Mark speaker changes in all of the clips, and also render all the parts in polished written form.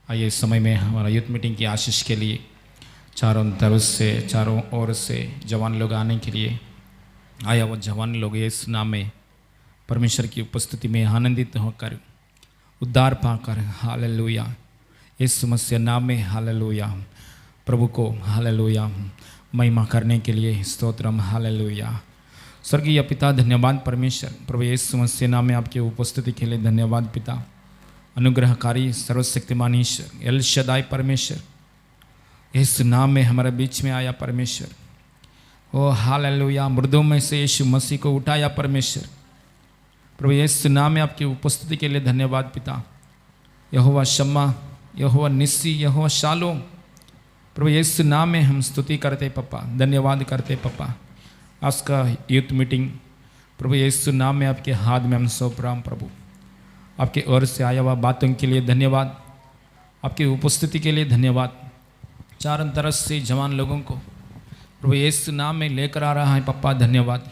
Speaker 1: आइए इस समय में हमारा यूथ मीटिंग की आशीष के लिए चारों तरफ से चारों ओर से जवान लोग आने के लिए आया। वो जवान लोग इस नाम में परमेश्वर की उपस्थिति में आनंदित होकर उद्धार पाकर हालेलुया, इस मसीह नाम में हालेलुया, प्रभु को हालेलुया महिमा करने के लिए स्तोत्रम हालेलुया। स्वर्गीय पिता धन्यवाद परमेश्वर, प्रभु यीशु मसीह नाम में आपकी उपस्थिति के लिए धन्यवाद पिता। अनुग्रहकारी सर्वशक्तिमान ईश्वर एल शदाई परमेश्वर, इस नाम में हमारे बीच में आया परमेश्वर। ओ हालेलुया, मृदों में से यीशु मसीह को उठाया परमेश्वर। प्रभु यीशु नाम में आपकी उपस्थिति के लिए धन्यवाद पिता। यहोवा शम्मा, यहोवा निस्सी, यहोवा शालोम, प्रभु यीशु नाम में हम स्तुति करते पापा, धन्यवाद करते पापा। आज का यूथ मीटिंग प्रभु यीशु नाम में आपके हाथ में हम सौंप रहा हूं प्रभु। आपके ओर से आया हुआ बातों के लिए धन्यवाद, आपकी उपस्थिति के लिए धन्यवाद। चारों तरफ से जवान लोगों को प्रभु यीशु नाम में लेकर आ रहा है पापा, धन्यवाद।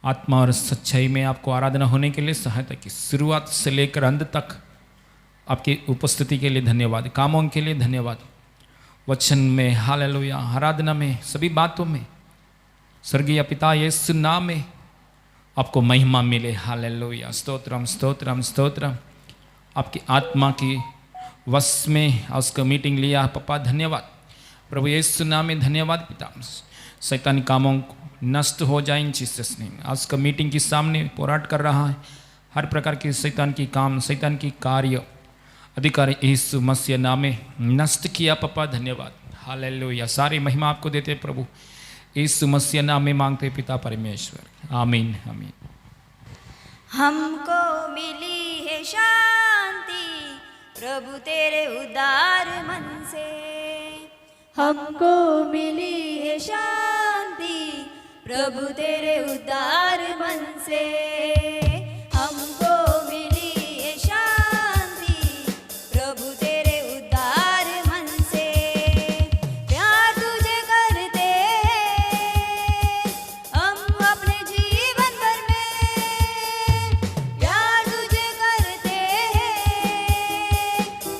Speaker 1: आत्मा और सच्चाई में आपको आराधना होने के लिए सहायता की, शुरुआत से लेकर अंत तक आपकी उपस्थिति के लिए धन्यवाद। कामों के लिए धन्यवाद, वचन में हालेलुया, आराधना में, सभी बातों में स्वर्गीय पिता यीशु नाम में आपको महिमा मिले हालेलुया। स्तोत्रम स्तोत्रम स्तोत्रम। आपकी आत्मा की वश में उसका मीटिंग लिया पापा, धन्यवाद प्रभु यीशु नाम में, धन्यवाद पिता। शैतानी कामों को नष्ट हो जाए इन जीसस नेम। आज का मीटिंग के सामने पोराट कर रहा है हर प्रकार के शैतान की काम, शैतान की कार्य अधिकारी यीशु मसीह नाम में नष्ट किया पापा, धन्यवाद हालेलुया। सारी महिमा आपको देते प्रभु, यीशु मसीह नाम में मांगते पिता परमेश्वर, आमीन आमीन।
Speaker 2: हमको मिली है शांति प्रभु तेरे उदार मन से, हमको मिली है शांति प्रभु तेरे उदार मन से, हमको मिली है शांति प्रभु तेरे उदार मन से। प्यार तुझे करते हम अपने जीवन भर में, प्यार तुझे करते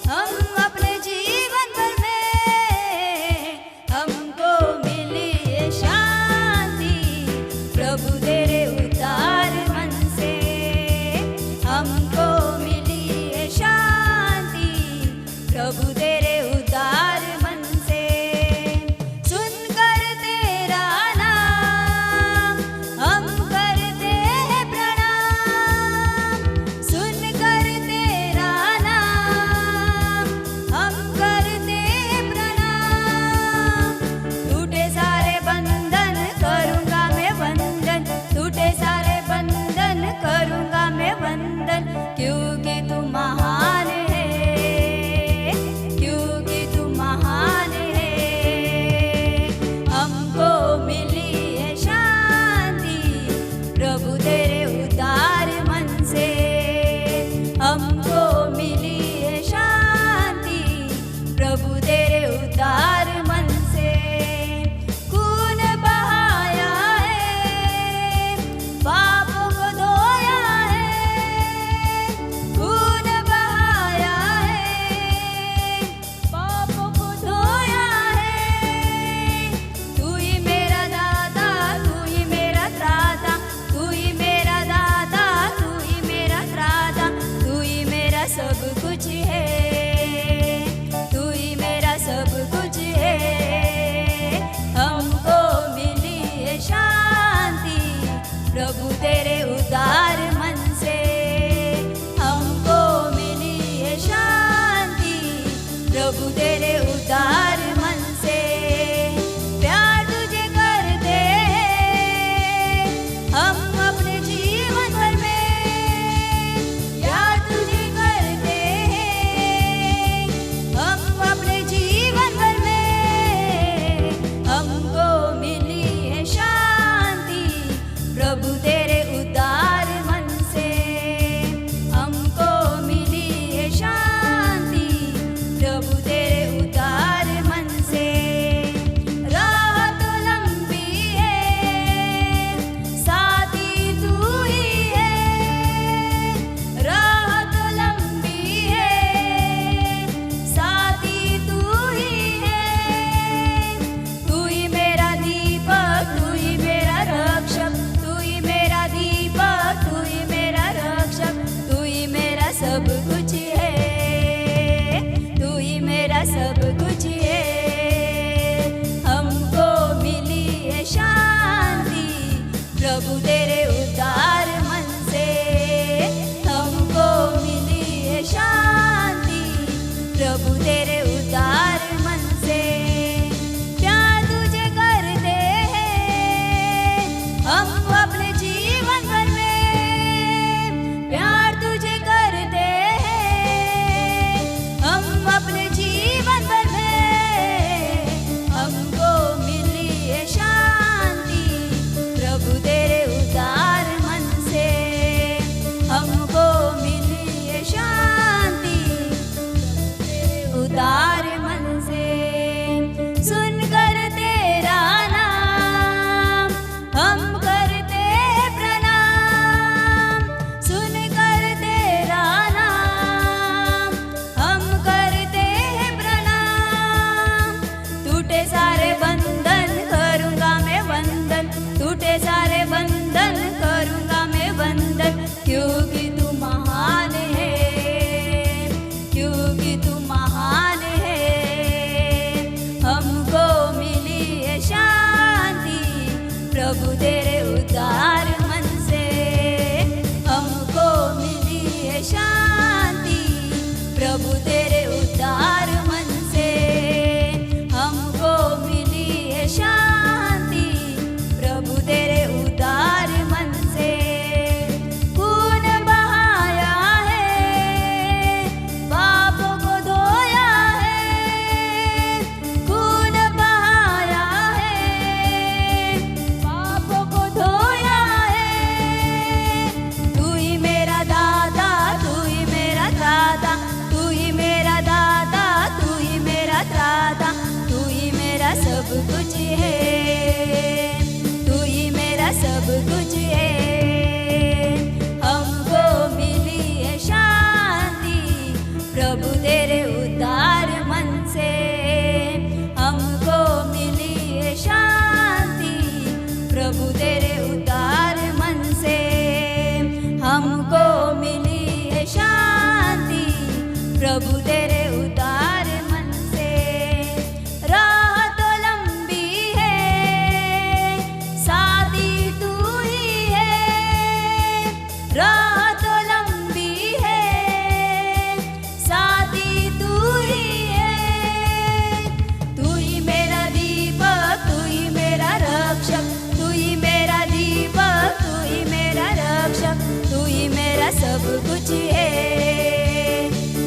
Speaker 2: हम अपने जीवन भर में। हमको मिली है शांति प्रभु तेरे उदार मन से, हमको मिली है शांति प्रभु तेरे उदार मन से। सुनकर तेरा नाम हम करते हैं प्रणाम, सुनकर तेरा नाम हम करते हैं प्रणाम। टूटे सारे बंधन करूँगा मैं वंदन, टूटे सारे बंधन करूँगा मैं वंदन, क्योंकि तू महान है, सब कुछ है, हमको मिली है शांति प्रभु तेरे उदार मन से, हमको मिली है शांति प्रभु तेरे उदार मन से। प्यार तुझे करते हैं हम अपने जीवन भर में, प्यार तुझे करते हैं हम अपने जीवन भर में, हमको मिली है शांति प्रभु तेरे उदार मन से, हमको मिली है शांति तेरे उदार मन से। सुनकर तेरा नाम हम करते प्रणाम, सुनकर तेरा नाम हम करते प्रणाम। टूटे सारे बंधन करूँगा मैं वंदन, टूटे सारे बंधन करूँगा मैं वंदन, क्योंकि तू महान है, क्योंकि तू महान है। हमको मिली है शांति प्रभु तेरे उदार मन से, हमको मिली है शांति प्रभु तेरे उदार मन से, हमको मिली है शांति प्रभु तेरे उदार मन से। खून बहाया है, पापों को धोया है, खून बहाया है, पापों को धोया है। तू ही मेरा दाता, तू ही मेरा दाता, तू ही मेरा दाता, तू ही मेरा दाता, तू ही मेरा सब कुछ है, तू ही मेरा सब कुछ है। हमको मिली है शांति प्रभु तेरे उदार मन से, हमको मिली है शांति प्रभु तेरे उदार मन से, हमको मिली है शांति प्रभु तेरे उदार मन से। राह तो लंबी है, साथी तू ही है, राह तो लंबी है, साथी तू ही है। तू ही मेरा दीपक, तू ही मेरा रक्षक, तू ही मेरा दीपक, तू ही मेरा रक्षक, तू ही मेरा सब कुछ है,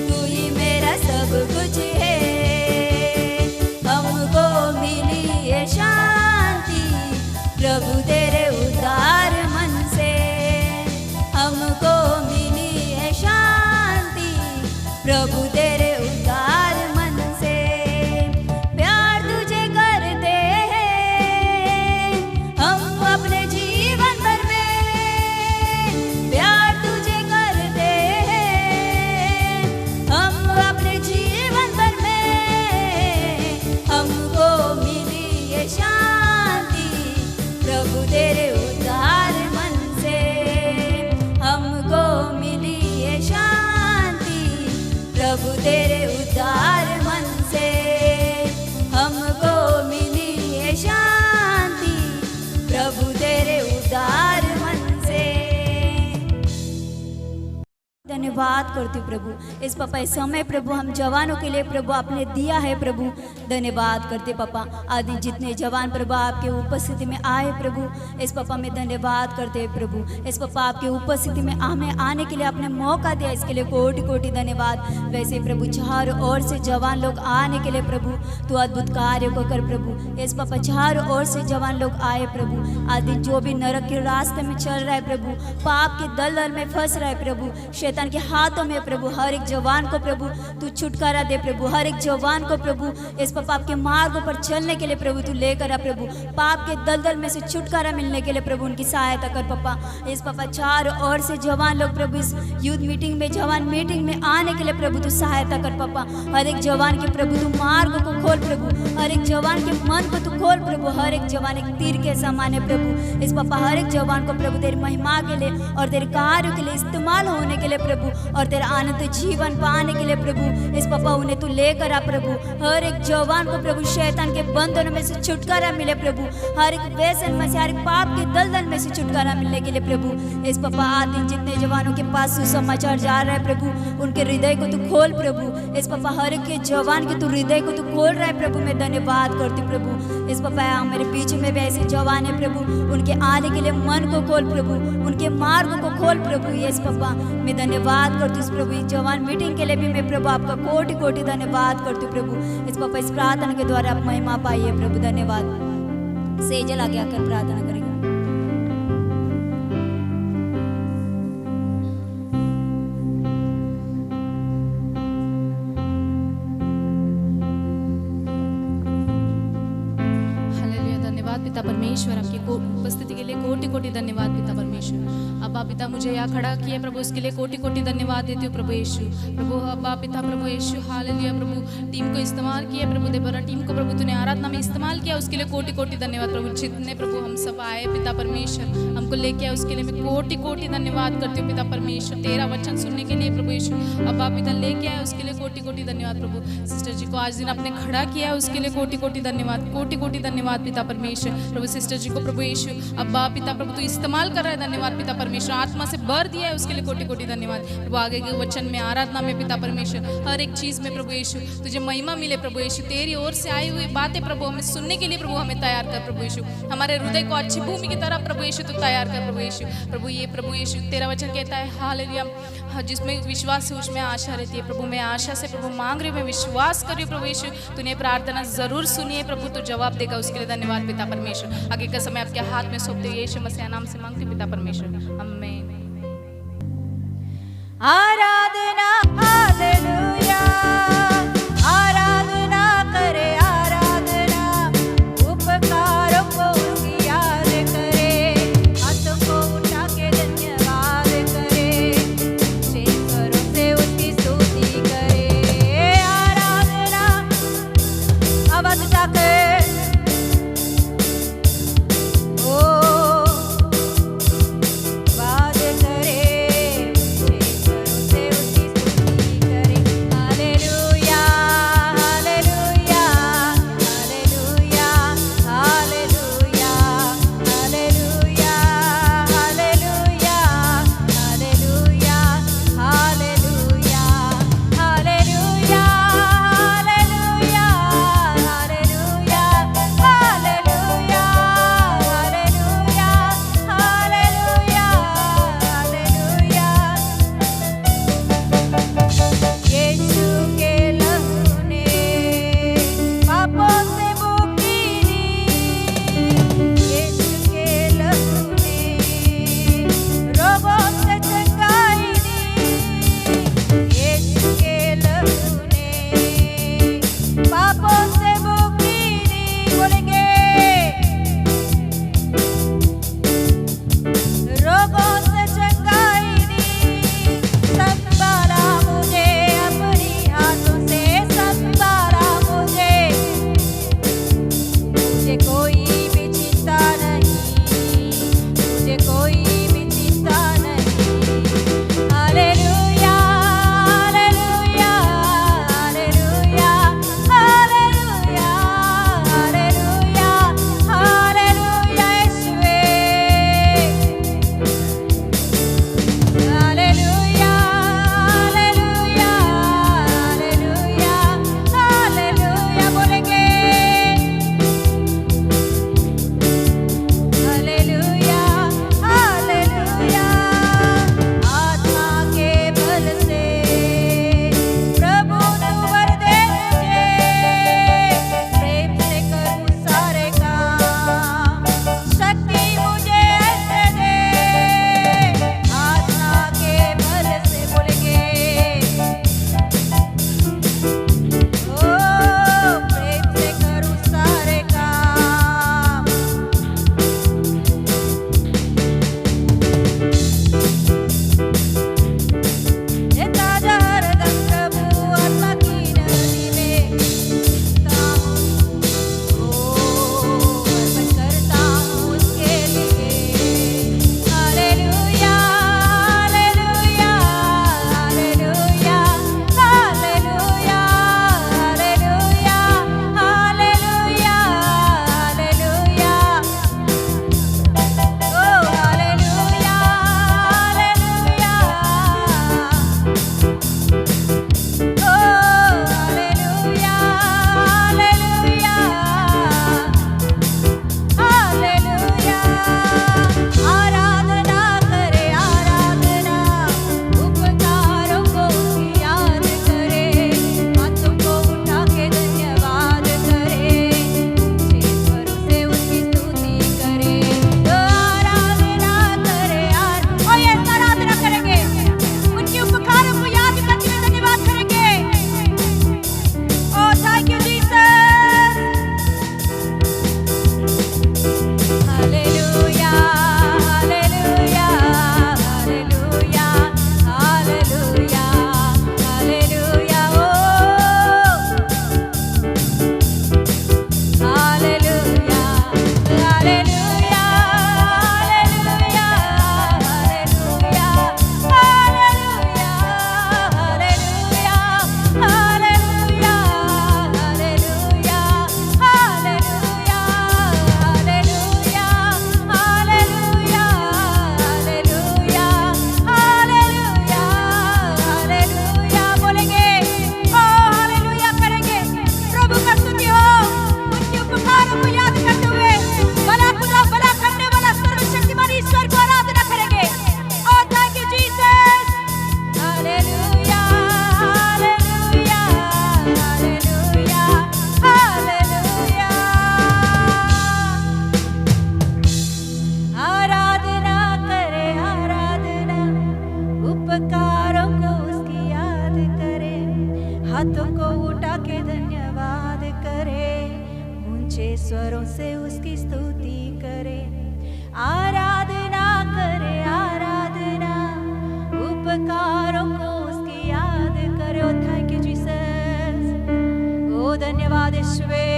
Speaker 2: तू ही मेरा सब कुछ है। हमको मिली है शांति प्रभु तेरे उदार मन से, हमको मिली है शांति प्रभु तेरे उदार मन से। प्यार तुझे करते हैं हम अपने जीवन भर में, प्यार तुझे करते हैं हम अपने जीवन भर में, हमको मिली है शांति प्रभु तेरे उदार मन से, हमको मिली है शांति प्रभु तेरे उदार मन से, हमको मिली है शांति प्रभु तेरे उदार मन से। धन्यवाद करती हूँ प्रभु, इस पापा इस समय प्रभु हम जवानों के लिए प्रभु आपने दिया है प्रभु, धन्यवाद करते पापा। आज जितने जवान प्रभु आपके उपस्थिति में आए प्रभु, इस पापा में धन्यवाद करते हैं प्रभु। इस पापा आपके उपस्थिति में हमें आने के लिए आपने मौका दिया, इसके लिए कोटि कोटि धन्यवाद। वैसे प्रभु चारों ओर से जवान लोग आने के लिए प्रभु तो अद्भुत कार्य को कर प्रभु। इस पापा चारों ओर से जवान लोग आए प्रभु। आज दिन जो भी नरक के रास्ते में चल रहा है प्रभु, पाप के दलदल में फंस रहा है प्रभु, शैतान के हाथों में प्रभु, हर एक जवान को प्रभु तू छुटकारा दे प्रभु, हर एक जवान को प्रभु इस पापा आपके मार्ग पर चलने के लिए प्रभु तू लेकर आ प्रभु, पाप के दलदल में से छुटकारा मिलने के लिए प्रभु उनकी सहायता कर पापा। इस पापा चारों ओर से जवान लोग प्रभु इस यूथ मीटिंग में, जवान मीटिंग में आने के लिए प्रभु तू सहायता कर पापा। हर एक जवान के प्रभु तू मार्ग को खोल प्रभु, हर एक जवान के मन को तू खोल प्रभु। हर एक जवान एक तीर के समान है प्रभु। इस पापा हर एक जवान को प्रभु तेरी महिमा के लिए और तेरे कार्य के लिए इस्तेमाल होने के लिए प्रभु, और तेरा आनंद जीवन पाने के लिए प्रभु इस पापा उन्हें तू लेकर आ प्रभु। हर एक जवान को प्रभु शैतान के बंधनों में से छुटकारा मिले प्रभु, हर एक व्यसन में से, हर एक पाप के दलदल में से छुटकारा मिलने के लिए प्रभु। इस पापा आज दिन जितने जवानों के पास सुसमाचार जा रहा है प्रभु, उनके हृदय को तू खोल प्रभु। इस पापा हर एक के जवान के तू हृदय को तू खोल रहा है प्रभु, मैं धन्यवाद करती हूँ प्रभु। इस पापा मेरे पीछे में भी ऐसे जवान है प्रभु, उनके आने के लिए मन को खोल प्रभु, उनके मार्ग को खोल प्रभु। यस पापा मैं धन्यवाद करती हूँ प्रभु। इस जवान मीटिंग के लिए भी मैं प्रभु आपका कोटि कोटि धन्यवाद करती हूँ प्रभु। इस पापा इस प्रार्थना के द्वारा आप महिमा पाइए प्रभु, धन्यवाद। सेजल आगे आकर प्रार्थना करेगा।
Speaker 3: पिता परमेश्वर, आपकी उपस्थिति के लिए कोटि कोटि धन्यवाद पिता परमेश्वर। अब्बा पिता मुझे यहाँ खड़ा किया प्रभु, उसके लिए कोटि कोटि धन्यवाद देती हूँ प्रभु यीशु। प्रभु अब्बा पिता प्रभु यीशु हालेलुया प्रभु, टीम को इस्तेमाल किया प्रभु, देवरा टीम को प्रभु तूने आराधना में इस्तेमाल किया, उसके लिए कोटि कोटि धन्यवाद प्रभु। जितने प्रभु हम सब आए पिता परमेश्वर, हमको लेके आए उसके लिए मैं कोटि कोटि धन्यवाद करती हूँ पिता परमेश्वर। तेरा वचन सुनने के लिए प्रभु यीशु अब्बा पिता लेके आए उसके लिए कोटि कोटि धन्यवाद प्रभु। सिस्टर जी को आज दिन आपने खड़ा किया है उसके लिए कोटि कोटि धन्यवाद, कोटि कोटि धन्यवाद पिता परमेश्वर। प्रभु सिस्टर जी को प्रभु यीशु अब्बा पिता प्रभु तू इस्तेमाल कर रहा है, धन्यवाद पिता परमेश्वर। आत्मा से भर दिया है उसके लिए कोटि कोटि धन्यवाद प्रभु। आगे के वचन में, आराधना में पिता परमेश्वर, हर एक चीज में प्रभु यीशु तुझे महिमा मिले प्रभु यीशु। तेरी ओर से आई हुई बातें प्रभु हमें सुनने के लिए प्रभु हमें तैयार कर प्रभु यीशु। हमारे हृदय को अच्छी भूमि की तरह प्रभु यीशु तू तैयार कर प्रभु यीशु। प्रभु ये प्रभु यीशु तेरा वचन कहता है हालेलुया, जिसमें विश्वास है उसमें आशा रहती है प्रभु। मैं आशा से प्रभु मांग रही हूँ, मैं विश्वास कर रही हूँ प्रभु यीशु तूने प्रार्थना जरूर सुनी है प्रभु, तू जवाब देगा उसके लिए धन्यवाद पिता परमेश्वर। आगे का समय आपके हाथ में सौंपते हुए यीशु मसीह नाम से मांगती पिता परमेश्वर, आमीन।
Speaker 2: आराधना हालेलुया, आराधना करे आराधना, उपकारों को उनकी याद करे, हाथों को उठा के धन्यवाद करे, शेखरों से उसकी स्तुति करे। आराधना आवाज उठाकर वाद करे, शेखरों से उसकी स्तुति करे। को उठा के धन्यवाद करे, ऊंचे स्वरों से उसकी स्तुति करे, आराधना करे, आराधना, उपकारों को उसकी याद करे। ओ थैंक यू जीसस, ओ धन्यवाद यीशुवे,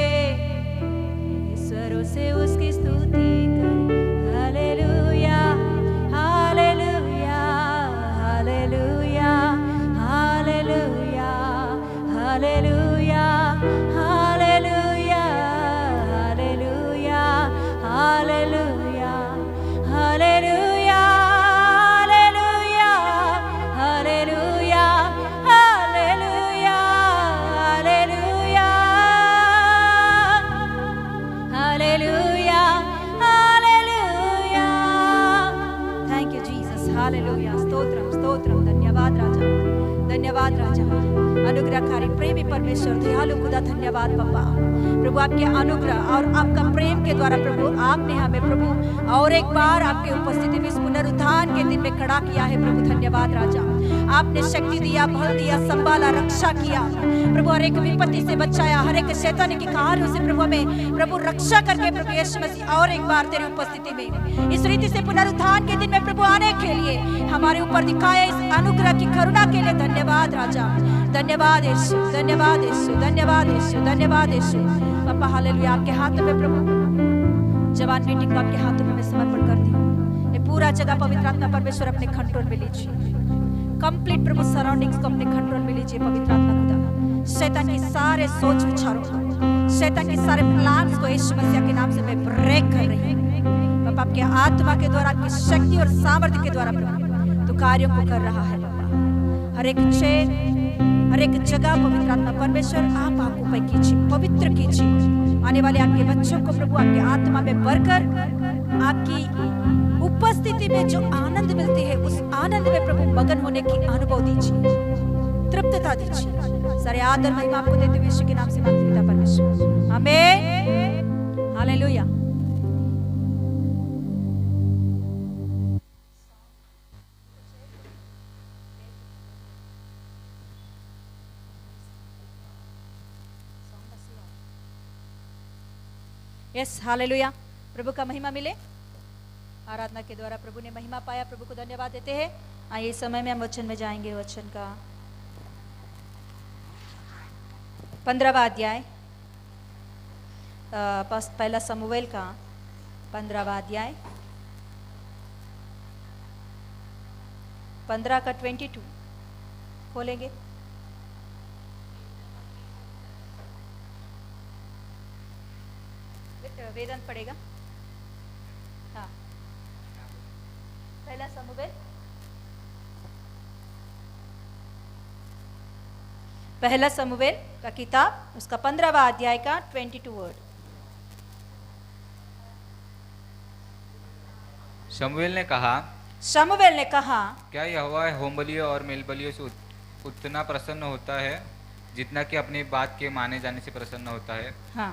Speaker 2: स्वरों से उसकी स्तुति करे। Hallelujah hallelujah hallelujah hallelujah hallelujah hallelujah hallelujah hallelujah hallelujah hallelujah hallelujah hallelujah hallelujah hallelujah. Thank you Jesus, hallelujah. Stotram stotram, धन्यवाद राजा, धन्यवाद राजा, अनुग्रहकारी प्रेमी परमेश्वर, दयालु खुदा, धन्यवाद पापा। प्रभु आपके अनुग्रह और आपका प्रेम के द्वारा प्रभु आपने हमें प्रभु और एक बार आपके उपस्थिति में इस पुनरुत्थान के दिन में खड़ा किया है प्रभु। धन्यवाद राजा, आपने शक्ति दिया, बल दिया, संभाला, रक्षा किया प्रभु, हर एक विपत्ति से बचाया, हर एक शैतान के कार्यों से प्रभु हमें प्रभु रक्षा करके प्रभु यीशु मसीह और एक बार तेरी उपस्थिति में इस रीति से पुनरुत्थान के दिन में प्रभु आने के लिए हमारे ऊपर दिखाया इस अनुग्रह की करुणा के लिए धन्यवाद राजा, धन्यवाद यीशु, धन्यवाद यीशु, धन्यवाद यीशु, धन्यवाद यीशु। पापा हालेलुया, आपके हाथों में प्रभु जवान बेटी को आपके हाथों में मैं समर्पण करती हूँ। ये पूरा जगह पवित्र आत्मा परमेश्वर अपने कंट्रोल में लीजिए, कंप्लीट प्रभु सराउंडिंग्स को अपने कंट्रोल में लीजिए पवित्र आत्मा खुदा। शैतान की सारे सोच विचारों को, शैतान के सारे प्लान्स को यीशु मसीह के नाम से मैं ब्रेक कर रही हूँ पापा। आपके आत्मा के द्वारा, आपकी शक्ति और सामर्थ्य के द्वारा प्रभु तो कार्यों को कर रहा है पापा। हर एक चेन, हर एक जगह पवित्र आत्मा परमेश्वर आप ऑक्युपाई कीजिए, पवित्र कीजिए। आने वाले आपके बच्चों को प्रभु आपके आत्मा में भरकर आपकी उपस्थिति में जो आनंद मिलती है उस आनंद में प्रभु मगन होने की अनुभव दीजिए, तृप्तता दीजिए। सारे आदर महिमा आपको देते हुए यीशु के नाम से मांगते पिता परमेश्वर, आमीन, हालेलुया। Yes, hallelujah. प्रभु का महिमा मिले। आराधना के द्वारा प्रभु ने महिमा पाया, प्रभु को धन्यवाद देते हैं। आइए इस समय में हम वचन में जाएंगे। वचन का 15वां अध्याय, पहला समूएल का 15वां अध्याय 15 का 22 खोलेंगे। वेदांत पढ़ेगा। हाँ, पहला समूएल, पहला समूएल का किताब उसका 15वां अध्याय का 22 वर्ड।
Speaker 4: शमूएल ने कहा,
Speaker 2: शमूएल ने कहा,
Speaker 4: क्या यहोवा होम बलियों और मेल बलियों से उतना प्रसन्न होता है जितना कि अपनी बात के माने जाने से प्रसन्न होता है?
Speaker 2: हाँ,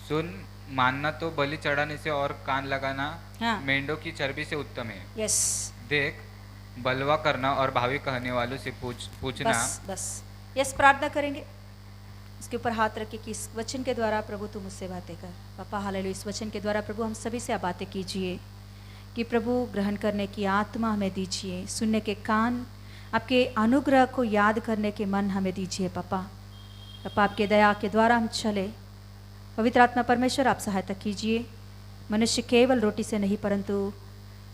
Speaker 4: सुन, मानना तो बलि चढ़ाने से और कान लगाना
Speaker 2: हाँ,
Speaker 4: मेंढों की चर्बी से उत्तम है।
Speaker 2: यस,
Speaker 4: देख, बलवा करना और भावी कहने वालों से पूछना।
Speaker 2: बस बस, यस, प्रार्थना करेंगे। इसके ऊपर हाथ रखे कि इस वचन के द्वारा प्रभु तुम मुझसे बातें कर। पापा हालेलुया, इस वचन के द्वारा प्रभु हम सभी से आप बातें कीजिए कि प्रभु ग्रहण करने की आत्मा हमें दीजिए, सुनने के कान, आपके अनुग्रह को याद करने के मन हमें दीजिए। पापा आपके दया के द्वारा हम चले। पवित्र आत्मा परमेश्वर आप सहायता कीजिए। मनुष्य केवल रोटी से नहीं परंतु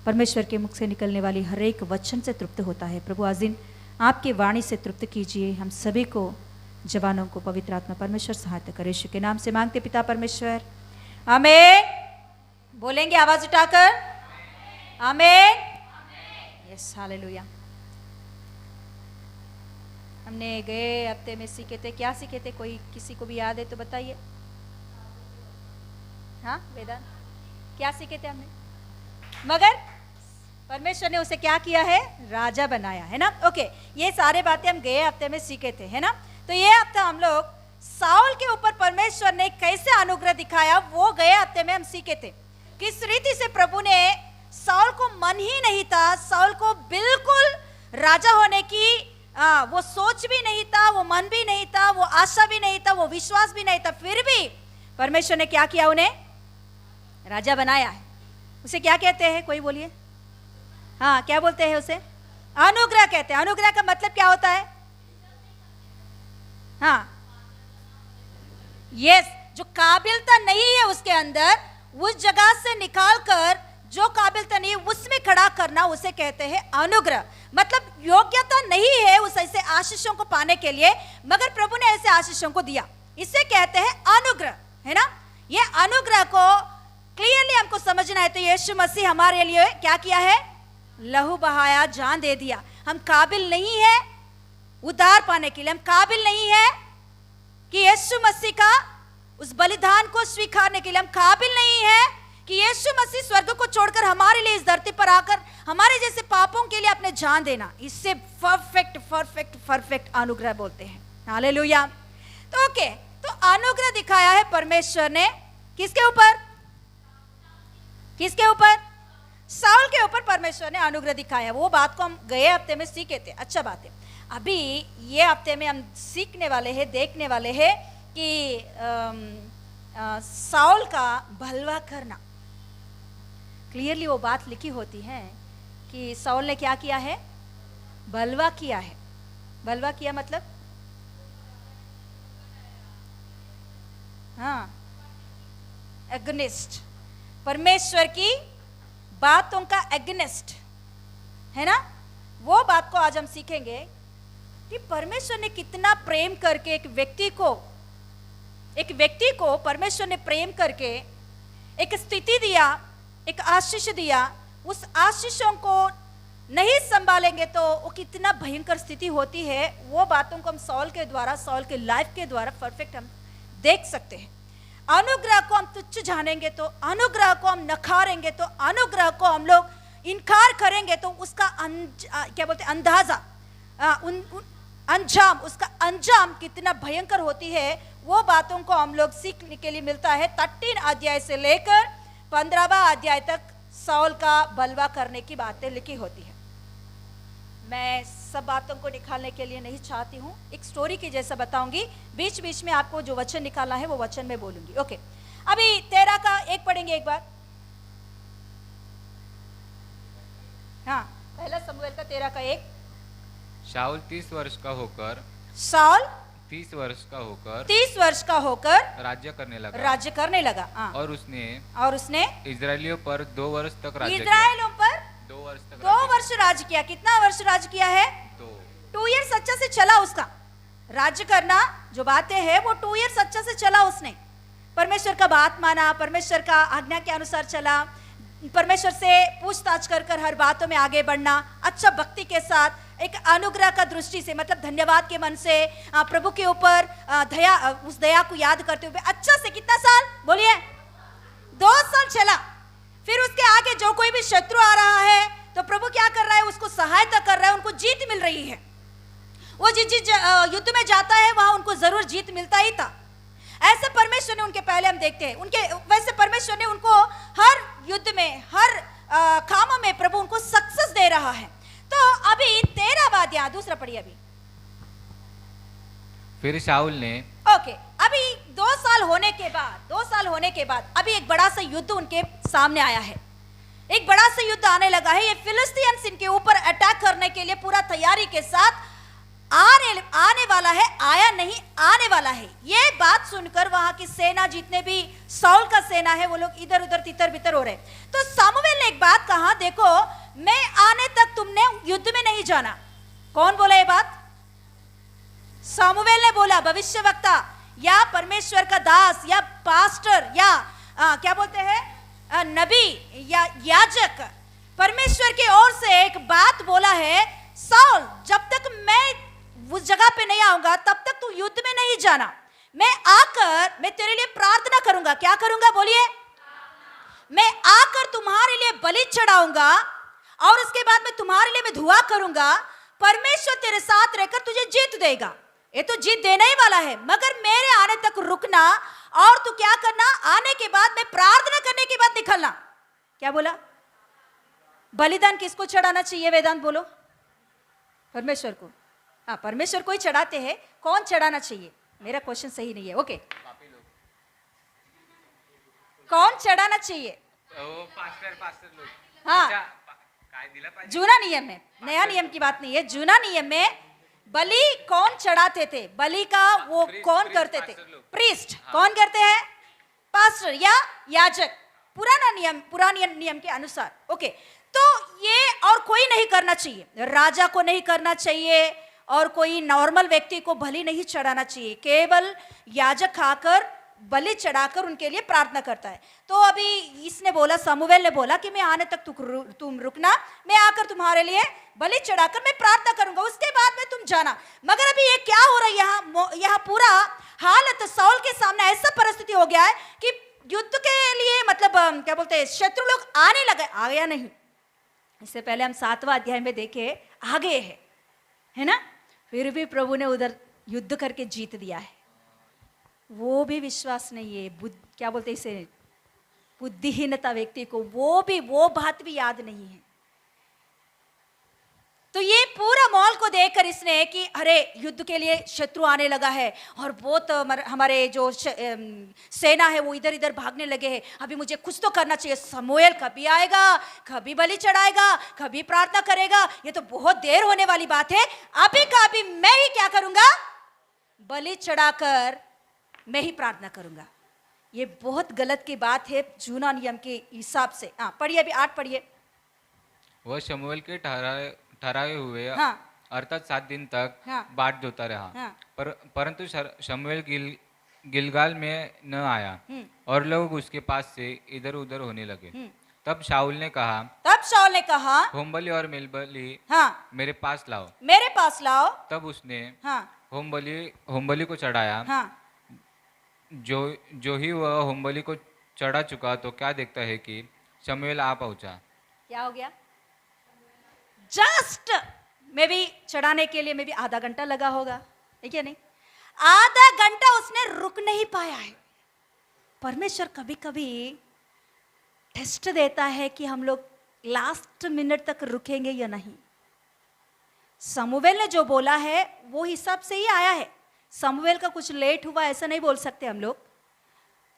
Speaker 2: परमेश्वर के मुख से निकलने वाली हर एक वचन से तृप्त होता है। प्रभु आज दिन आपकी वाणी से तृप्त कीजिए। हम सभी को, जवानों को पवित्र आत्मा परमेश्वर सहायता करे। यीशु के नाम से मांगते पिता परमेश्वर, आमीन। बोलेंगे आवाज उठाकर, आमीन। Yes, hallelujah. हमने गए हफ्ते में सीखे थे, क्या सीखे थे? कोई किसी को भी याद है तो बताइए। हाँ वेदांत, क्या सीखे थे हमने? मगर परमेश्वर ने उसे क्या किया है? राजा बनाया है ना। ओके, ये सारे बातें हम गए हफ्ते में सीखे थे, है ना। तो ये हफ्ता हम लोग साउल के ऊपर परमेश्वर ने कैसे अनुग्रह दिखाया वो गए हफ्ते में हम सीखे थे। किस रीति से प्रभु ने, साउल को मन ही नहीं था साउल को बिल्कुल राजा होने की
Speaker 5: वो सोच भी नहीं था, वो मन भी नहीं था, वो आशा भी नहीं था, वो विश्वास भी नहीं था, फिर भी परमेश्वर ने क्या किया, उन्हें राजा बनाया है। उसे क्या कहते हैं, कोई बोलिए? हाँ, क्या बोलते हैं उसे? अनुग्रह कहते हैं। अनुग्रह का मतलब क्या होता है? हाँ, यस, जो काबिलता नहीं है उसके अंदर, उस जगह से निकालकर जो काबिलता नहीं है उसमें खड़ा करना, उसे कहते हैं अनुग्रह। मतलब योग्यता नहीं है उस ऐसे आशीषों को पाने के लिए, मगर प्रभु ने ऐसे आशीषों को दिया, इसे कहते हैं अनुग्रह, है ना। ये अनुग्रह को क्लियरली हमको समझना है। तो यीशु मसीह हमारे लिए क्या किया है? लहू बहाया, जान दे दिया। हम काबिल नहीं है उद्धार पाने के लिए, हम काबिल नहीं है कि यीशु मसीह का उस बलिदान को स्वीकारने के लिए, हम काबिल नहीं है कि यीशु मसीह स्वर्ग को छोड़कर हमारे लिए इस धरती पर आकर हमारे जैसे पापों के लिए अपने जान देना। इससे परफेक्ट परफेक्ट परफेक्ट अनुग्रह बोलते हैं। हालेलुया। तो ओके, तो अनुग्रह दिखाया है परमेश्वर ने किसके ऊपर? किसके ऊपर? साउल के ऊपर परमेश्वर ने अनुग्रह दिखाया। वो बात को हम गए हफ्ते में सीखे थे, अच्छा बात है। अभी ये हफ्ते में हम सीखने वाले हैं, देखने वाले हैं कि साउल का भलवा करना। क्लियरली वो बात लिखी होती है कि साउल ने क्या किया है? भलवा किया है। भलवा किया मतलब, हाँ, एगनिस्ट, परमेश्वर की बातों का एगनिस्ट, है ना। वो बात को आज हम सीखेंगे कि परमेश्वर ने कितना प्रेम करके एक व्यक्ति को परमेश्वर ने प्रेम करके एक स्थिति दिया, एक आशीष दिया। उस आशीषों को नहीं संभालेंगे तो वो कितना भयंकर स्थिति होती है। वो बातों को हम साउल के द्वारा, साउल के लाइफ के द्वारा परफेक्ट हम देख सकते हैं। अनुग्रह को हम तुच्छ जानेंगे तो, अनुग्रह को हम नकारेंगे तो, अनुग्रह को हम लोग इनकार करेंगे तो उसका क्या बोलते हैं, अंदाजा, अंजाम, उसका अंजाम कितना भयंकर होती है, वो बातों को हम लोग सीखने के लिए मिलता है। 13 अध्याय से लेकर 15वां अध्याय तक साउल का बलवा करने की बातें लिखी होती है। मैं सब बातों को निकालने के लिए नहीं चाहती हूँ, एक स्टोरी की जैसा बताऊंगी, बीच बीच में आपको जो वचन निकालना है वो वचन में बोलूंगी। ओके, अभी 13 का 1 पढ़ेंगे एक बार। हाँ, पहला शमूएल का 13 का 1।
Speaker 4: शाऊल 30 वर्ष का होकर,
Speaker 5: साउल
Speaker 4: 30 वर्ष का होकर
Speaker 5: 30 वर्ष का होकर
Speaker 4: राज्य करने लगा।
Speaker 5: राज्य करने लगा। हाँ।
Speaker 4: और उसने
Speaker 5: इजरायलियों
Speaker 4: पर 2 वर्ष तक राज्य किया।
Speaker 5: इजरायलियों पर
Speaker 4: 2 वर्ष तक
Speaker 5: 2 वर्ष राज्य किया। कितना वर्ष राज्य किया है? 2 ईयर्स अच्छा से चला उसका राज्य करना। जो बातें हैं वो 2 ईयर्स अच्छा से चला। उसने परमेश्वर का बात माना, परमेश्वर का आज्ञा के अनुसार चला, परमेश्वर से पूछताछ कर हर बातों में आगे बढ़ना, अच्छा भक्ति के साथ, एक अनुग्रह का दृष्टि से, मतलब धन्यवाद के मन से प्रभु के ऊपर दया, उस दया को याद करते हुए अच्छा से। कितना साल बोलिए? 2 साल चला। फिर उसके आगे जो कोई भी शत्रु आ रहा है तो प्रभु क्या कर रहा है? उसको सहायता कर रहा है, उनको जीत मिल रही है। वो जिस युद्ध में जाता है वहां उनको जरूर जीत मिलता ही था। ऐसे परमेश्वर ने उनके, पहले हम देखते हैं उनके, वैसे परमेश्वर ने उनको हर युद्ध में, हर कामों में प्रभु उनको सक्सेस दे रहा है। तो अभी 13वां अध्याय, दूसरा पढ़िए अभी।
Speaker 4: फिर शाऊल ने,
Speaker 5: ओके, अभी 2 साल होने के बाद अभी एक बड़ा सा युद्ध उनके सामने आया है। एक बड़ा सा युद्ध आने लगा है। ये फिलिस्तीयंस इनके ऊपर अटैक करने के लिए पूरा तैयारी के साथ आने वाला है, आया नहीं, आने वाला है। ये बात सुनकर वहां की सेना, जितने भी साउल का सेना है, वो लोग इधर उधर तितर बितर हो रहे। तो सामुएल ने एक बात कहा, देखो मैं आने तक तुमने युद्ध में नहीं जाना। कौन बोला ये बात? सामुएल ने बोला, भविष्यवक्ता या परमेश्वर का दास या पास्टर या क्या बोलते हैं, नबी या याजक, परमेश्वर की ओर से एक बात बोला है, साउल जब तक मैं उस जगह पे नहीं आऊंगा तब तक तू युद्ध में नहीं जाना। मैं आकर मैं तेरे लिए प्रार्थना करूंगा। क्या करूंगा बोलिए? मैं आकर तुम्हारे लिए बलि चढ़ाऊंगा और उसके बाद मैं तुम्हारे लिए मैं दुआ करूंगा। परमेश्वर तेरे साथ रहकर तुझे जीत देगा। ये तो जीत देने ही वाला है, मगर मेरे आने तक रुकना और तू क्या करना, आने के बाद मैं प्रार्थना करने के बाद निकलना। क्या बोला? बलिदान किसको चढ़ाना चाहिए? वेदांत बोलो। परमेश्वर को। हाँ, परमेश्वर को ही चढ़ाते हैं, कौन चढ़ाना चाहिए? मेरा क्वेश्चन सही नहीं है, ओके। कौन चढ़ाना चाहिए?
Speaker 4: वो पास्टर लोग।
Speaker 5: हाँ।
Speaker 4: अच्छा, काय दिला पाहिजे?
Speaker 5: जूना नियम में, नया नियम की बात नहीं है। जूना नियम में बलि कौन चढ़ाते थे? बलि का वो कौन करते थे? प्रीस्ट। कौन करते हैं? पास्टर या याजक। पुराने नियम के अनुसार, ओके। तो ये और कोई नहीं करना चाहिए, राजा को नहीं करना चाहिए और कोई नॉर्मल व्यक्ति को बलि नहीं चढ़ाना चाहिए। केवल याजक खाकर बलि चढ़ाकर उनके लिए प्रार्थना करता है। तो अभी इसने बोला, समूएल ने बोला कि मैं आने तक तुम रुकना, मैं आकर तुम्हारे लिए बलि चढ़ाकर मैं प्रार्थना करूंगा, उसके बाद में तुम जाना। मगर अभी ये क्या हो रहा है? यहाँ पूरा हालत साउल के सामने ऐसा परिस्थिति हो गया है कि युद्ध के लिए मतलब क्या बोलते हैं, शत्रु लोग आने लगे। आ गया नहीं, इससे पहले हम 7वां अध्याय में देखे आ गए है ना। फिर भी प्रभु ने उधर युद्ध करके जीत दिया है। वो भी विश्वास नहीं है, क्या बोलते हैं इसे, बुद्धिहीनता व्यक्ति को वो बात भी याद नहीं है। तो ये पूरा मॉल को देखकर इसने कि अरे युद्ध के लिए शत्रु आने लगा है और बहुत हमारे जो सेना है वो इधर इधर भागने लगे हैं, अभी मुझे कुछ तो करना चाहिए। समूएल कभी आएगा, कभी बलि चढ़ाएगा, कभी प्रार्थना करेगा, ये तो बहुत देर होने वाली बात है। अभी का अभी मैं ही क्या करूंगा, बलि चढ़ाकर मैं ही प्रार्थना करूंगा। ये बहुत गलत की बात है जूना नियम के हिसाब से। हाँ पढ़िए, अभी 8 पढ़िए।
Speaker 4: वह शमूएल के ठहराए हुए
Speaker 5: हाँ।
Speaker 4: अर्थात 7 दिन तक
Speaker 5: हाँ।
Speaker 4: बाट जोता रहा।
Speaker 5: हाँ।
Speaker 4: परंतु शमूएल गिलगाल में न आया और लोग उसके पास से इधर उधर होने लगे। तब शाऊल ने कहा, होमबलि और मेलबलि
Speaker 5: हाँ
Speaker 4: मेरे पास लाओ।
Speaker 5: मेरे पास लाओ।
Speaker 4: तब उसने
Speaker 5: हाँ
Speaker 4: होमबलि को चढ़ाया।
Speaker 5: हाँ
Speaker 4: जो ही वह होमबलि को चढ़ा चुका तो क्या देखता है कि शमूएल आ पहुंचा।
Speaker 5: क्या हो गया? जस्ट मे भी चढ़ाने के लिए मे भी आधा घंटा लगा होगा, है क्या नहीं? आधा घंटा उसने रुक नहीं पाया है। परमेश्वर कभी कभी टेस्ट देता है कि हम लोग लास्ट मिनट तक रुकेंगे या नहीं। समूएल ने जो बोला है वो हिसाब से ही आया है। समूएल का कुछ लेट हुआ ऐसा नहीं बोल सकते हम लोग।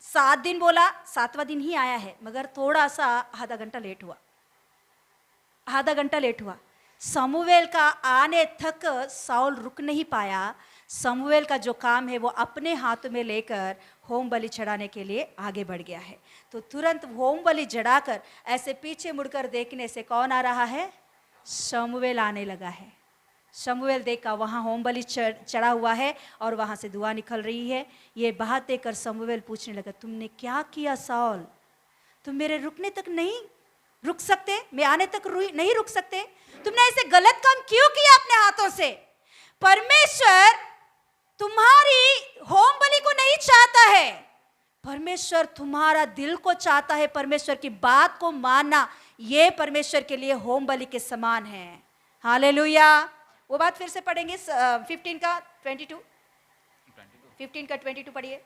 Speaker 5: 7 दिन बोला, 7वां दिन ही आया है, मगर थोड़ा सा आधा घंटा लेट हुआ, आधा घंटा लेट हुआ। समूएल का आने तक साउल रुक नहीं पाया। समूएल का जो काम है वो अपने हाथ में लेकर होम बलि चढ़ाने के लिए आगे बढ़ गया है। तो तुरंत होम बलि चढ़ाकर ऐसे पीछे मुड़कर देखने से कौन आ रहा है? समूएल आने लगा है। शमूएल देखा वहाँ होम बलि चढ़ा हुआ है और वहाँ से धुआं निकल रही है। ये बात देखकर शमूएल पूछने लगा, तुमने क्या किया साउल? तुम मेरे रुकने तक नहीं रुक सकते? मैं आने तक नहीं रुक सकते? तुमने ऐसे गलत काम क्यों किया अपने हाथों से? परमेश्वर तुम्हारी होम बलि को नहीं चाहता है, परमेश्वर तुम्हारा दिल को चाहता है। परमेश्वर की बात को मानना ये परमेश्वर के लिए होम बलि के समान है। हालेलुया। वो बात फिर से पढ़ेंगे 15 का 22, 15 का 22 पढ़िए।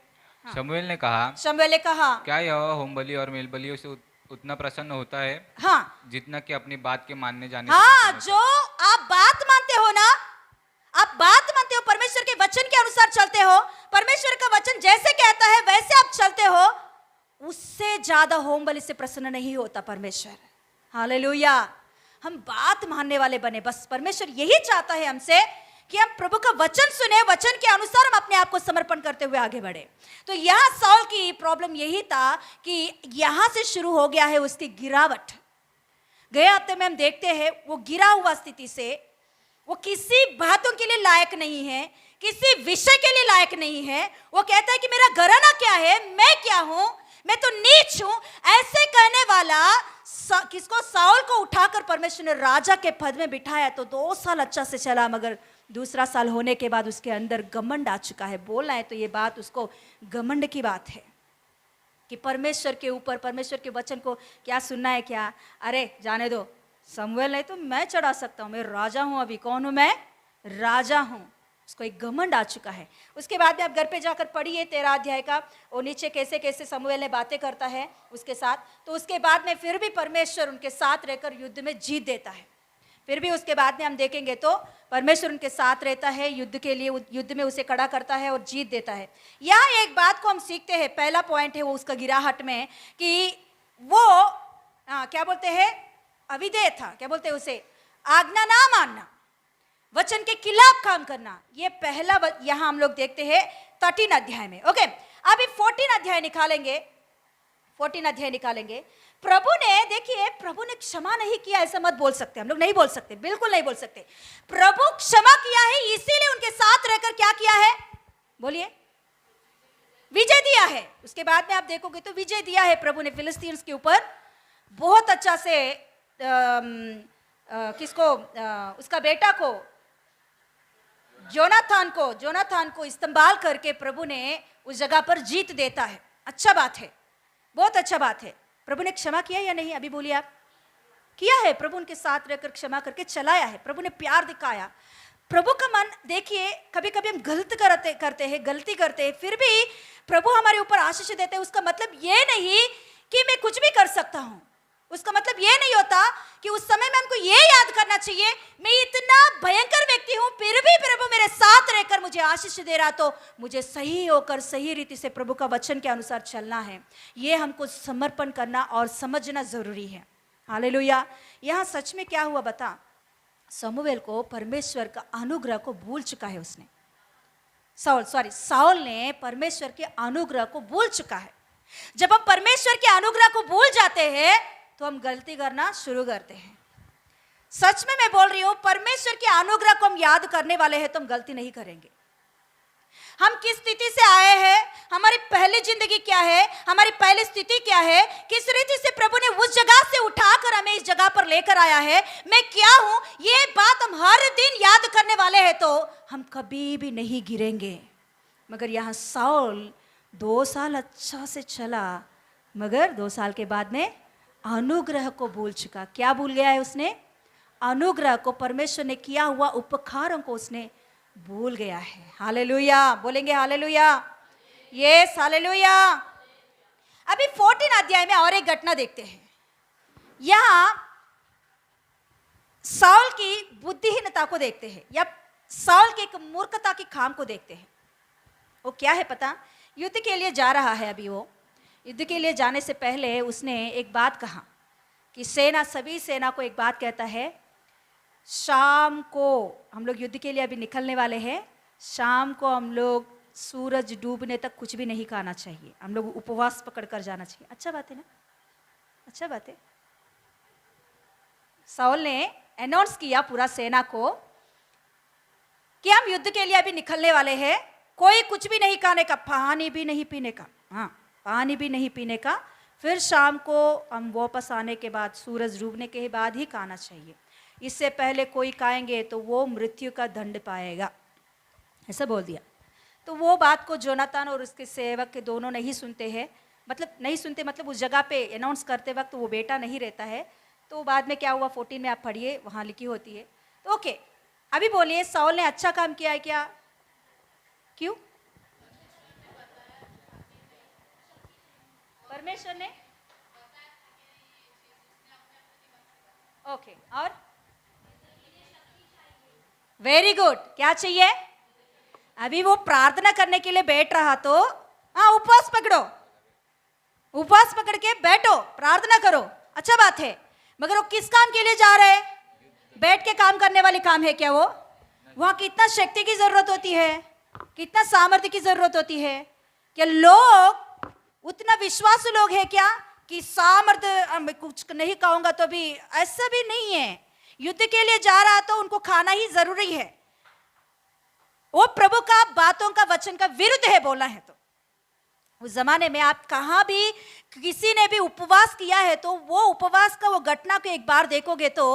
Speaker 5: हाँ।
Speaker 4: शमूएल ने कहा, क्या यह होमबलि और मेलबलियों से उतना प्रसन्न होता है?
Speaker 5: हाँ,
Speaker 4: जितना कि अपनी बात के मानने जाने
Speaker 5: हाँ, जो आप बात मानते हो ना, आप बात मानते हो, परमेश्वर के वचन के अनुसार चलते हो, परमेश्वर का वचन जैसे कहता है वैसे आप चलते हो, उससे ज्यादा होमबलि से प्रसन्न नहीं होता परमेश्वर। हालेलुया। हम बात मानने वाले बने, बस परमेश्वर यही चाहता है हमसे कि हम प्रभु का वचन सुने, वचन के अनुसार हम अपने आप को समर्पण करते हुए आगे बढ़े। तो यहाँ साउल की प्रॉब्लम यही था कि यहाँ से शुरू हो गया है उसकी गिरावट। गए हफ्ते में हम देखते हैं वो गिरा हुआ स्थिति से, वो किसी बातों के लिए लायक नहीं है, किसी विषय के लिए लायक नहीं है। वो कहता है कि मेरा घराना क्या है, मैं क्या हूं, मैं तो नीच हूं। ऐसे कहने वाला किसको? साउल को उठाकर परमेश्वर ने राजा के पद में बिठाया। तो 2 साल अच्छा से चला, मगर दूसरा साल होने के बाद उसके अंदर घमंड आ चुका है। बोलना है तो ये बात उसको घमंड की बात है कि परमेश्वर के ऊपर, परमेश्वर के वचन को क्या सुनना है क्या? अरे जाने दो, समूएल नहीं तो मैं चढ़ा सकता हूँ, मैं राजा हूँ। अभी कौन हूँ मैं? राजा हूँ। उसको एक घमंड आ चुका है। उसके बाद में आप घर पे जाकर पढ़िए 13 अध्याय का, और नीचे कैसे कैसे समूएल ने बातें करता है उसके साथ। तो उसके बाद में फिर भी परमेश्वर उनके साथ रहकर युद्ध में जीत देता है। फिर भी उसके बाद में हम देखेंगे तो परमेश्वर उनके साथ रहता है, युद्ध के लिए युद्ध में उसे खड़ा करता है और जीत देता है। यहाँ एक बात को हम सीखते हैं, पहला पॉइंट है वो उसका गिराहट में कि वो क्या बोलते हैं, अविधेय था, क्या बोलते हैं उसे, आज्ञा ना मानना, वचन के खिलाफ काम करना। ये पहला यहाँ हम लोग देखते हैं 13 अध्याय में। ओके, अभी 14 अध्याय निकालेंगे, 14 अध्याय निकालेंगे। प्रभु ने, देखिए, प्रभु ने क्षमा नहीं किया ऐसा मत बोल सकते, हम लोग नहीं बोल सकते, बिल्कुल नहीं बोल सकते। प्रभु क्षमा किया है, इसीलिए उनके साथ रहकर क्या किया है, बोलिए, विजय दिया है। उसके बाद में आप देखोगे तो विजय दिया है प्रभु ने फिलिस्तीन्स के ऊपर बहुत अच्छा से। किसको, उसका बेटा को, जोनाथान को इस्तेमाल करके प्रभु ने उस जगह पर जीत देता है। अच्छा बात है, बहुत अच्छा बात है। प्रभु ने क्षमा किया या नहीं, अभी बोलिए आप, किया है। प्रभु उनके साथ रहकर क्षमा करके चलाया है, प्रभु ने प्यार दिखाया। प्रभु का मन, देखिए, कभी कभी हम गलती करते हैं, फिर भी प्रभु हमारे ऊपर आशीष देते हैं। उसका मतलब ये नहीं कि मैं कुछ भी कर सकता हूं, उसका मतलब ये नहीं होता कि उस समय में हमको ये याद करना चाहिए मैं इतना भयंकर व्यक्ति हूं, फिर भी प्रभु मेरे साथ रहकर मुझे आशीष दे रहा, तो मुझे सही होकर सही रीति से प्रभु का वचन के अनुसार चलना है। ये हमको समर्पण करना और समझना जरूरी है। हालेलुया। यहाँ सच में क्या हुआ बता, समूएल को परमेश्वर का अनुग्रह को भूल चुका है उसने। साउल ने परमेश्वर के अनुग्रह को भूल चुका है। जब हम परमेश्वर के अनुग्रह को भूल जाते हैं तो हम गलती करना शुरू करते हैं। सच में मैं बोल रही हूं, परमेश्वर के अनुग्रह को हम याद करने वाले हैं तो हम गलती नहीं करेंगे। हम किस स्थिति से आए हैं, हमारी पहली जिंदगी क्या है, हमारी पहली स्थिति क्या है, किस रीति से प्रभु ने उस जगह से उठाकर हमें इस जगह पर लेकर आया है, मैं क्या हूं, ये बात हम हर दिन याद करने वाले हैं तो हम कभी भी नहीं गिरेंगे। मगर यहाँ साउल 2 साल अच्छा से चला, मगर 2 साल के बाद में अनुग्रह को भूल चुका। क्या भूल गया है उसने, अनुग्रह को, परमेश्वर ने किया हुआ उपकारों को उसने भूल गया है। हालेलुया, बोलेंगे हालेलुया, यस हालेलुया। अभी 14 अध्याय में और एक घटना देखते हैं। यहां साउल की बुद्धिहीनता को देखते हैं, या साउल की एक मूर्खता की काम को देखते हैं। वो क्या है पता, युद्ध के लिए जा रहा है। अभी वो युद्ध के लिए जाने से पहले उसने एक बात कहा कि सभी सेना को एक बात कहता है, शाम को हम लोग युद्ध के लिए अभी निकलने वाले हैं, शाम को हम लोग सूरज डूबने तक कुछ भी नहीं खाना चाहिए, हम लोग उपवास पकड़ कर जाना चाहिए। अच्छा बात है ना, अच्छा बात है। साउल ने अनाउंस किया पूरा सेना को कि हम युद्ध के लिए अभी निकलने वाले हैं, कोई कुछ भी नहीं खाने का, पानी भी नहीं पीने का, हाँ पानी भी नहीं पीने का, फिर शाम को हम वापस आने के बाद, सूरज डूबने के बाद ही खाना चाहिए, इससे पहले कोई खाएंगे तो वो मृत्यु का दंड पाएगा, ऐसा बोल दिया। तो वो बात को जोनातान और उसके सेवक के दोनों नहीं सुनते हैं, मतलब उस जगह पे अनाउंस करते वक्त वो बेटा नहीं रहता है। तो बाद में क्या हुआ 14 में आप पढ़िए, वहाँ लिखी होती है। तो ओके, अभी बोलिए, साउल ने अच्छा काम किया है क्या, क्यों, परमेश्वर ने, ओके, और वेरी गुड, क्या चाहिए, अभी वो प्रार्थना करने के लिए बैठ रहा तो हाँ उपवास पकड़ो, उपवास पकड़ के बैठो, प्रार्थना करो, अच्छा बात है। मगर वो किस काम के लिए जा रहे हैं, बैठ के काम करने वाली काम है क्या वो, वहां कितना शक्ति की जरूरत होती है, कितना सामर्थ्य की जरूरत होती है। क्या लोग उतना विश्वासु लोग हैं क्या कि सामर्थ्य कुछ नहीं कहूंगा तो भी, ऐसा भी नहीं है। युद्ध के लिए जा रहा तो उनको खाना ही जरूरी है, वो प्रभु का बातों का वचन का विरुद्ध है बोलना है। तो उस जमाने में आप कहाँ भी किसी ने भी उपवास किया है तो वो उपवास का वो घटना को एक बार देखोगे तो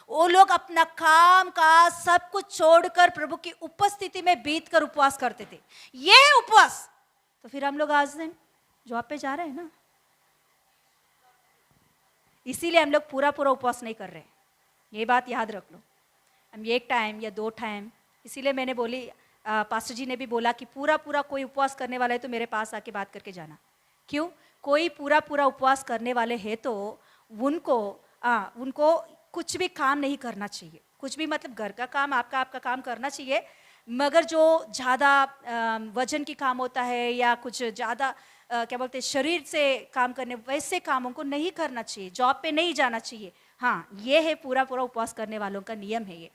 Speaker 5: वो लोग अपना काम का सब कुछ छोड़कर प्रभु की उपस्थिति में बीत कर उपवास करते थे। ये है उपवास। तो फिर हम लोग आज दिन जॉब पे जा रहे हैं ना, इसीलिए हम लोग पूरा उपवास नहीं कर रहे, ये बात याद रख लो। हम 1 टाइम या 2 टाइम, इसीलिए मैंने बोली, पास्टर जी ने भी बोला कि पूरा कोई उपवास करने वाला है तो मेरे पास आके बात करके जाना। क्यों, कोई पूरा उपवास करने वाले हैं तो उनको कुछ भी काम नहीं करना चाहिए, कुछ भी मतलब घर का काम आपका काम करना चाहिए, मगर जो ज़्यादा वजन की काम होता है या कुछ ज़्यादा क्या बोलते हैं शरीर से काम करने वैसे कामों को नहीं करना चाहिए, जॉब पे नहीं जाना चाहिए। हाँ, ये है पूरा उपवास करने वालों का नियम है ये।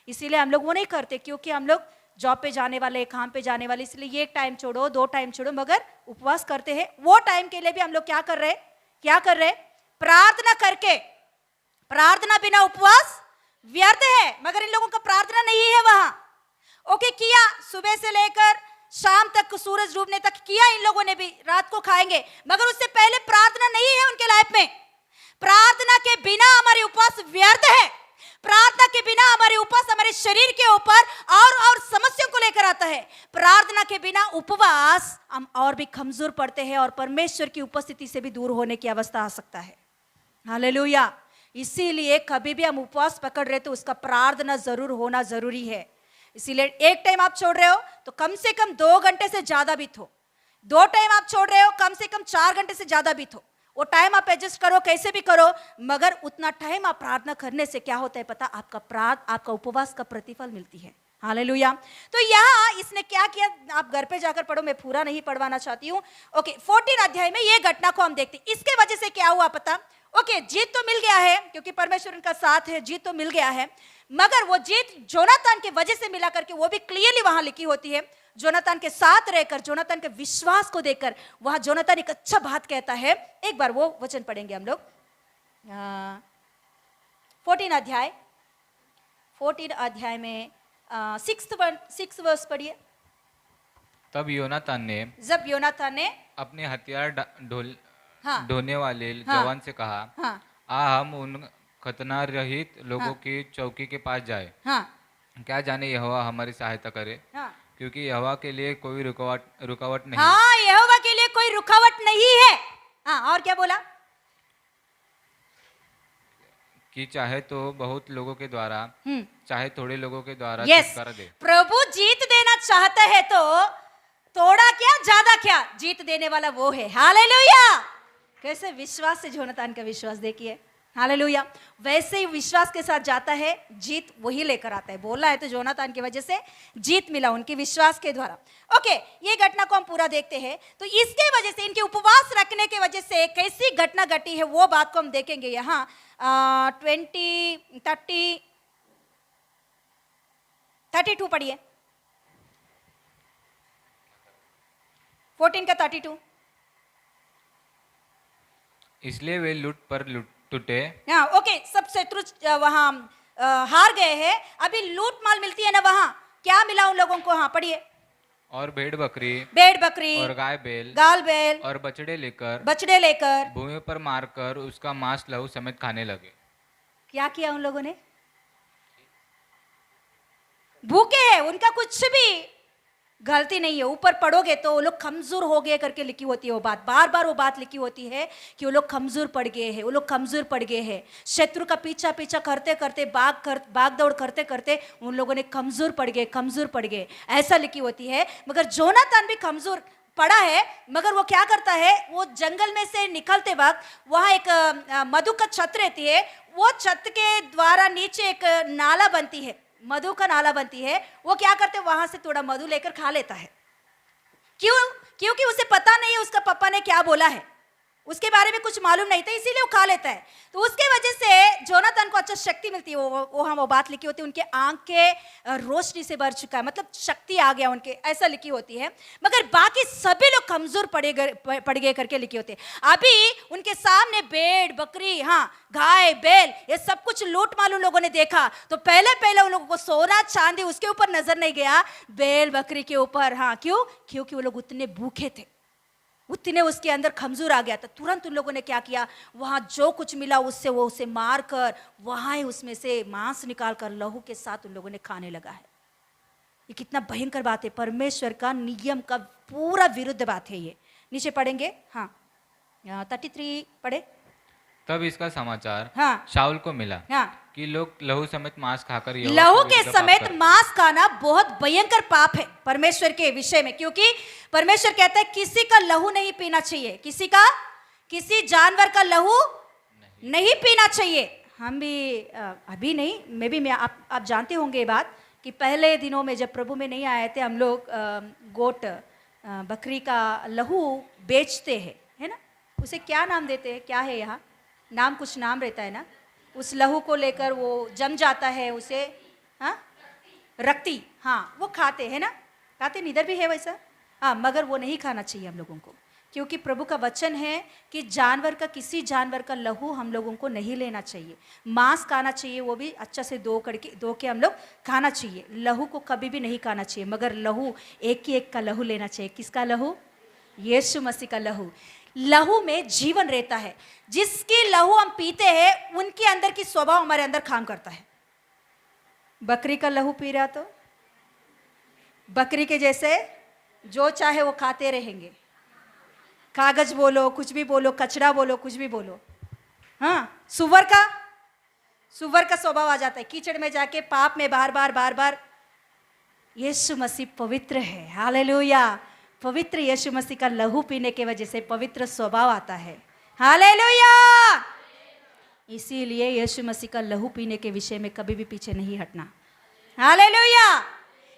Speaker 5: इसीलिए हम लोग वो नहीं करते, क्योंकि हम लोग जॉब पे जाने वाले, काम पे जाने वाले, इसलिए ये एक टाइम छोड़ो, 2 टाइम छोड़ो, मगर उपवास करते हैं। वो टाइम के लिए भी हम लोग क्या कर रहे? प्रार्थना करके। प्रार्थना बिना उपवास व्यर्थ है, मगर इन लोगों का प्रार्थना नहीं है वहां। ओके, किया सुबह से लेकर शाम तक, सूरज डूबने तक किया इन लोगों ने भी, रात को खाएंगे, मगर उससे पहले प्रार्थना नहीं है उनके लाइफ में। प्रार्थना के बिना हमारे उपवास व्यर्थ है। प्रार्थना के बिना हमारे उपवास हमारे शरीर के ऊपर और समस्याओं को लेकर आता है। प्रार्थना के बिना उपवास हम और भी कमजोर पड़ते हैं और परमेश्वर की उपस्थिति से भी दूर होने की अवस्था आ सकता है। हालेलुया। इसीलिए कभी भी हम उपवास पकड़ रहे तो उसका प्रार्थना जरूर होना जरूरी है। इसीलिए एक टाइम आप छोड़ रहे हो तो कम से कम 2 घंटे से ज्यादा भी हो, 2 टाइम आप छोड़ रहे हो कम से कम 4 घंटे से ज्यादा भी हो। वो टाइम आप एडजस्ट करो, कैसे भी करो, मगर उतना टाइम आप प्रार्थना करने से क्या होता है पता? आपका उपवास का प्रतिफल मिलती है। हालेलुया। तो यहाँ इसने क्या किया, आप घर पे जाकर पढ़ो, मैं पूरा नहीं पढ़वाना चाहती हूँ। ओके, 14 अध्याय में ये घटना को हम देखते हैं। इसके वजह से क्या हुआ पता? ओके, जीत तो मिल गया है क्योंकि परमेश्वर उनका साथ है, जीत तो मिल गया है, मगर वो जीत जोनातान के वजह से मिला करके वो भी क्लियरली वहां लिखी होती है। जोनातान के साथ रहकर, जोनातान के विश्वास को देखकर वहां जोनातान एक अच्छा बात कहता है। एक बार वो वचन पढ़ेंगे हम लोग, 14 अध्याय में 6 वर्स पढ़िए।
Speaker 4: तब
Speaker 5: जब योनातान ने
Speaker 4: अपने हथियार
Speaker 5: हाँ,
Speaker 4: ढोने वाले
Speaker 5: हाँ,
Speaker 4: जवान से कहा,
Speaker 5: हाँ,
Speaker 4: हम उन खतना रहित लोगों
Speaker 5: हाँ,
Speaker 4: की चौकी के पास जाए,
Speaker 5: हाँ,
Speaker 4: क्या जाने यहोवा हमारी सहायता करे,
Speaker 5: हाँ,
Speaker 4: क्योंकि यहोवा के लिए कोई रुकावट नहीं।
Speaker 5: हाँ, यहोवा के लिए कोई रुकावट नहीं है। हाँ, और क्या बोला?
Speaker 4: कि चाहे तो बहुत लोगों के द्वारा, चाहे थोड़े लोगों के द्वारा छुटकारा दे।
Speaker 5: प्रभु जीत देना चाहता है तो थोड़ा क्या ज्यादा क्या, जीत देने वाला वो है। हालेलुया। कैसे विश्वास से जोनातान का विश्वास देखिए। हालेलुया। वैसे ही विश्वास के साथ जाता है, जीत वही लेकर आता है। बोला है तो जोनातान की वजह से जीत मिला उनके विश्वास के द्वारा। ओके, ये घटना को हम पूरा देखते हैं। तो इसके वजह से, इनके उपवास रखने के वजह से कैसी घटना घटी है वो बात को हम देखेंगे। यहाँ 32 पढ़िए, 14 का 32।
Speaker 4: इसलिए वे टूटे।
Speaker 5: हाँ, ओके, सब शत्रु वहां हार गए हैं। अभी लूट माल मिलती है ना, वहां क्या मिला उन लोगों को? हाँ, पढ़िए।
Speaker 4: और भेड़ बकरी
Speaker 5: और
Speaker 4: गाय बैल और बछड़े लेकर भूमि पर मारकर उसका मांस लहू समेत खाने लगे।
Speaker 5: क्या किया उन लोगों ने? भूखे हैं, उनका कुछ भी गलती नहीं है। ऊपर पढ़ोगे तो वो लोग कमजोर हो गए करके लिखी होती है वो बात, बार बार वो बात लिखी होती है कि वो लोग कमजोर पड़ गए हैं, वो लोग कमजोर पड़ गए हैं। शत्रु का पीछा करते करते, भाग दौड़ करते करते उन लोगों ने कमजोर पड़ गए, ऐसा लिखी होती है। मगर जोनातान भी कमजोर पड़ा है, मगर वो क्या करता है, वो जंगल में से निकलते वक्त वहां एक मधु का छत रहती है, वो छत के द्वारा नीचे एक नाला बनती है, मधु का नाला बनती है। वो क्या करते, वहां से थोड़ा मधु लेकर खा लेता है। क्योंकि उसे पता नहीं है उसका पापा ने क्या बोला है, उसके बारे में कुछ मालूम नहीं था, इसीलिए वो खा लेता है। तो उसके वजह से जोनातान को अच्छा शक्ति मिलती है। वो बात लिखी होती है, उनके आंख के रोशनी से भर चुका है, मतलब शक्ति आ गया उनके, ऐसा लिखी होती है। मगर बाकी सभी लोग कमजोर पड़ गए करके लिखी होती है। अभी उनके सामने भेड़ बकरी, हाँ, गाय बैल, ये सब कुछ लूट मालूम लोगों ने देखा। तो पहले उन लोगों को सोना चांदी उसके ऊपर नजर नहीं गया, बैल बकरी के ऊपर। हाँ, क्योंकि वो लोग उतने भूखे थे, उतने उसके अंदर कमजोर आ गया था। तुरंत उन लोगों ने क्या किया, वहां जो कुछ मिला उससे वो उसे मार कर वहां ही उसमें से मांस निकाल कर लहू के साथ उन लोगों ने खाने लगा है। ये कितना भयंकर बात है, परमेश्वर का नियम का पूरा विरुद्ध बात है ये। नीचे पढ़ेंगे, हाँ, 33 पढ़े।
Speaker 4: तब इसका समाचार
Speaker 5: हाँ,
Speaker 4: शाऊल को मिला,
Speaker 5: हाँ,
Speaker 4: कि लोग लहू समेत मांस खाकर
Speaker 5: लहू के समेत मांस खाना बहुत भयंकर पाप है परमेश्वर के विषय में। क्योंकि परमेश्वर कहता है किसी का लहू नहीं पीना चाहिए, किसी जानवर का लहू नहीं पीना चाहिए। हम भी अभी नहीं, मे बी मैं आप जानते होंगे ये बात कि पहले दिनों में जब प्रभु में नहीं आए थे हम लोग गोट बकरी का लहू बेचते हैं, है ना। उसे क्या नाम देते हैं, क्या है यहाँ नाम, कुछ नाम रहता है ना। उस लहू को लेकर वो जम जाता है उसे, हाँ रक्ती, हाँ वो खाते हैं ना, खाते हैं, इधर भी है वैसा। हाँ मगर वो नहीं खाना चाहिए हम लोगों को, क्योंकि प्रभु का वचन है कि जानवर का, किसी जानवर का लहू हम लोगों को नहीं लेना चाहिए। मांस खाना चाहिए, वो भी अच्छा से धो के हम लोग खाना चाहिए। लहू को कभी भी नहीं खाना चाहिए, मगर लहू एक ही एक का लहू लेना चाहिए। किसका लहू? यीशु मसीह का लहू। लहू में जीवन रहता है। जिसकी लहू हम पीते हैं उनके अंदर की स्वभाव हमारे अंदर काम करता है। बकरी का लहू पी रहा तो बकरी के जैसे जो चाहे वो खाते रहेंगे। कागज बोलो, कुछ भी बोलो, कचरा बोलो, कुछ भी बोलो। हाँ सुअर का स्वभाव आ जाता है, कीचड़ में जाके पाप में बार बार। यीशु मसीह पवित्र है, हालेलुया। पवित्र यीशु मसीह का लहू पीने के वजह से पवित्र स्वभाव आता है, हालेलुया। इसीलिए यीशु मसीह का लहू पीने के विषय में कभी भी पीछे नहीं हटना, हालेलुया।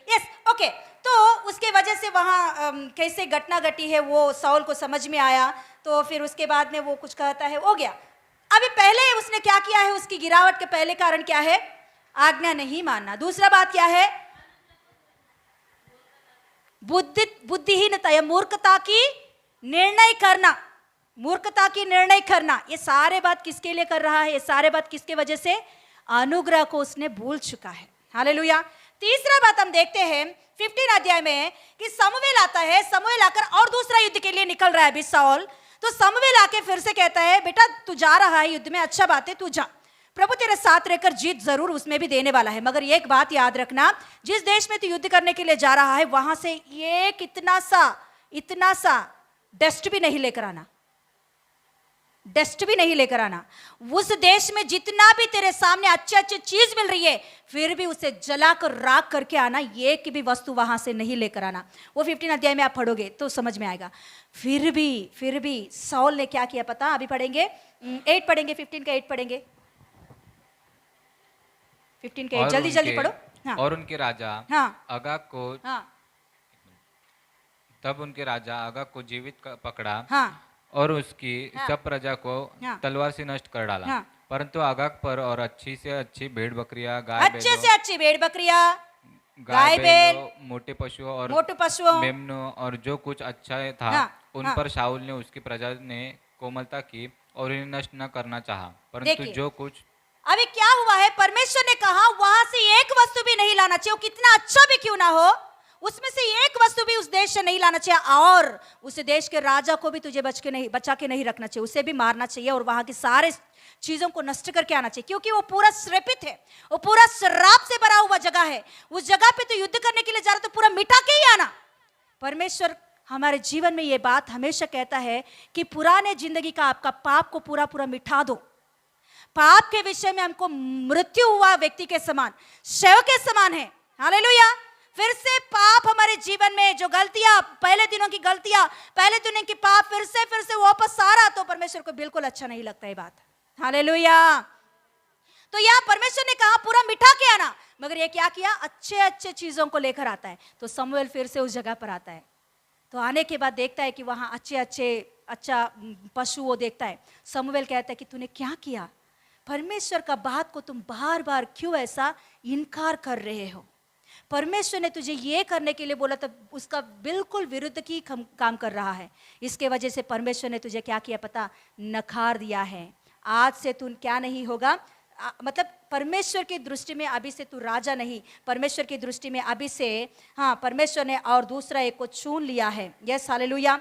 Speaker 5: Yes okay. तो उसके वजह से वहाँ कैसे घटना घटी है वो साउल को समझ में आया। तो फिर उसके बाद में वो कुछ कहता है, हो गया। अभी पहले उसने क्या किया है, उसकी गिरावट के पहले कारण क्या है? आज्ञा नहीं मानना। दूसरा बात क्या है? बुद्धिहीनता या मूर्खता की निर्णय करना, मूर्खता की निर्णय करना। ये सारे बात किसके लिए कर रहा है? ये सारे बात किसके वजह से? अनुग्रह को उसने भूल चुका है, हालेलुया। तीसरा बात हम देखते हैं 15 अध्याय में कि समूएल आता है। समूएल आकर और दूसरा युद्ध के लिए निकल रहा है अभी साउल। तो समूएल आके फिर से कहता है, बेटा तू जा रहा है युद्ध में, अच्छा बात है, तू जा, प्रभु तेरे साथ रहकर जीत जरूर उसमें भी देने वाला है। मगर एक बात याद रखना, जिस देश में तू युद्ध करने के लिए जा रहा है वहां से एक इतना सा डस्ट भी नहीं लेकर आना, डस्ट भी नहीं लेकर आना। उस देश में जितना भी तेरे सामने अच्छे अच्छे चीज मिल रही है फिर भी उसे जलाकर राख करके आना, एक भी वस्तु वहां से नहीं लेकर आना। वो 15 अध्याय में आप पढ़ोगे तो समझ में आएगा। फिर भी साउल ने क्या किया पता? अभी पढ़ेंगे 8 पढ़ेंगे, 15 का 8 पढ़ेंगे, 15 का 8 जल्दी पढ़ो। हाँ।
Speaker 4: और उनके राजा
Speaker 5: हाँ।
Speaker 4: अगाग को तब उनके राजा अगाग को जीवित पकड़ा और उसकी सब प्रजा को तलवार से नष्ट कर डाला। परंतु अगाग पर और अच्छी से अच्छी भेड़ बकरियां, गाय बैल, मोटे पशुओं, मेमनों और जो कुछ अच्छा था उन पर शाऊल ने उसकी प्रजा ने कोमलता की और इन्हें नष्ट न करना चाहा। परंतु जो कुछ
Speaker 5: अभी क्या हुआ है, परमेश्वर ने कहा वहां से एक वस्तु भी नहीं लाना चाहिए, वो कितना अच्छा भी क्यों ना हो, उसमें से एक वस्तु भी उस देश से नहीं लाना चाहिए। और उस देश के राजा को भी तुझे बचा के नहीं रखना चाहिए, उसे भी मारना चाहिए और वहां की सारे चीजों को नष्ट करके आना चाहिए, क्योंकि वो पूरा श्रापित है, वो पूरा श्राप से भरा हुआ जगह है। उस जगह पे तो युद्ध करने के लिए जा रहा तो पूरा मिटा के ही आना। परमेश्वर हमारे जीवन में ये बात हमेशा कहता है कि पुराने जिंदगी का आपका पाप को पूरा पूरा मिटा दो। पाप के विषय में हमको मृत्यु हुआ व्यक्ति के समान, शव के समान है, हालेलुया। फिर से पाप हमारे जीवन में जो गलतियां, पहले दिनों की गलतियां, पहले दिनों की पाप फिर से वापस आ रहा तो परमेश्वर को बिल्कुल अच्छा नहीं लगता ये बात, हालेलुया। तो यह परमेश्वर ने कहा पूरा मिटा के आना, मगर ये क्या किया? अच्छे अच्छे चीजों को लेकर आता है। तो समूएल फिर से उस जगह पर आता है। तो आने के बाद देखता है कि वहां अच्छा पशु वो देखता है। समूएल कहता है कि तूने क्या किया? परमेश्वर का बात को तुम बार बार क्यों ऐसा इनकार कर रहे हो? परमेश्वर ने तुझे ये करने के लिए बोला तो उसका बिल्कुल विरुद्ध की काम कर रहा है। इसके वजह से परमेश्वर ने तुझे क्या किया पता? नकार दिया है। आज से तू क्या नहीं होगा, मतलब परमेश्वर की दृष्टि में अभी से तू राजा नहीं, परमेश्वर की दृष्टि में अभी से, हाँ परमेश्वर ने और दूसरा एक को चुन लिया है। Yes hallelujah.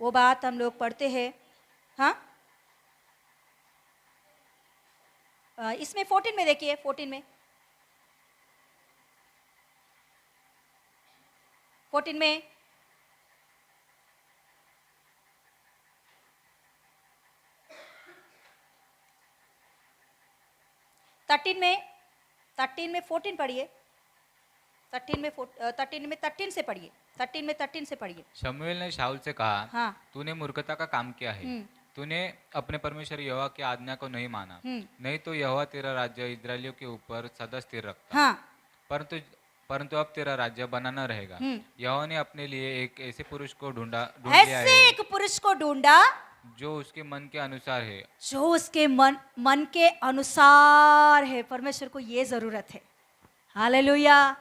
Speaker 5: वो बात हम लोग पढ़ते हैं, हाँ इसमें 14 में देखिए, 14 में 13 में 14 पढ़िए, 13 से पढ़िए, 13 से पढ़िए।
Speaker 4: शमूएल ने शाऊल से कहा,
Speaker 5: हाँ।
Speaker 4: तूने मूर्खता का काम किया है। तूने अपने परमेश्वर यहोवा की आज्ञा को नहीं माना, नहीं तो यहोवा तेरा राज्य इस्राएलियों के ऊपर सदा स्थिर रखता।
Speaker 5: हाँ
Speaker 4: परंतु परंतु अब तेरा राज्य बना न रहेगा। यहोवा ने अपने लिए एक ऐसे पुरुष को ढूंढ लिया
Speaker 5: ऐसे
Speaker 4: है
Speaker 5: एक पुरुष को ढूंढा
Speaker 4: जो उसके मन के अनुसार है।
Speaker 5: जो उसके मन के अनुसार है। परमेश्वर को ये जरूरत है। हालेलुया।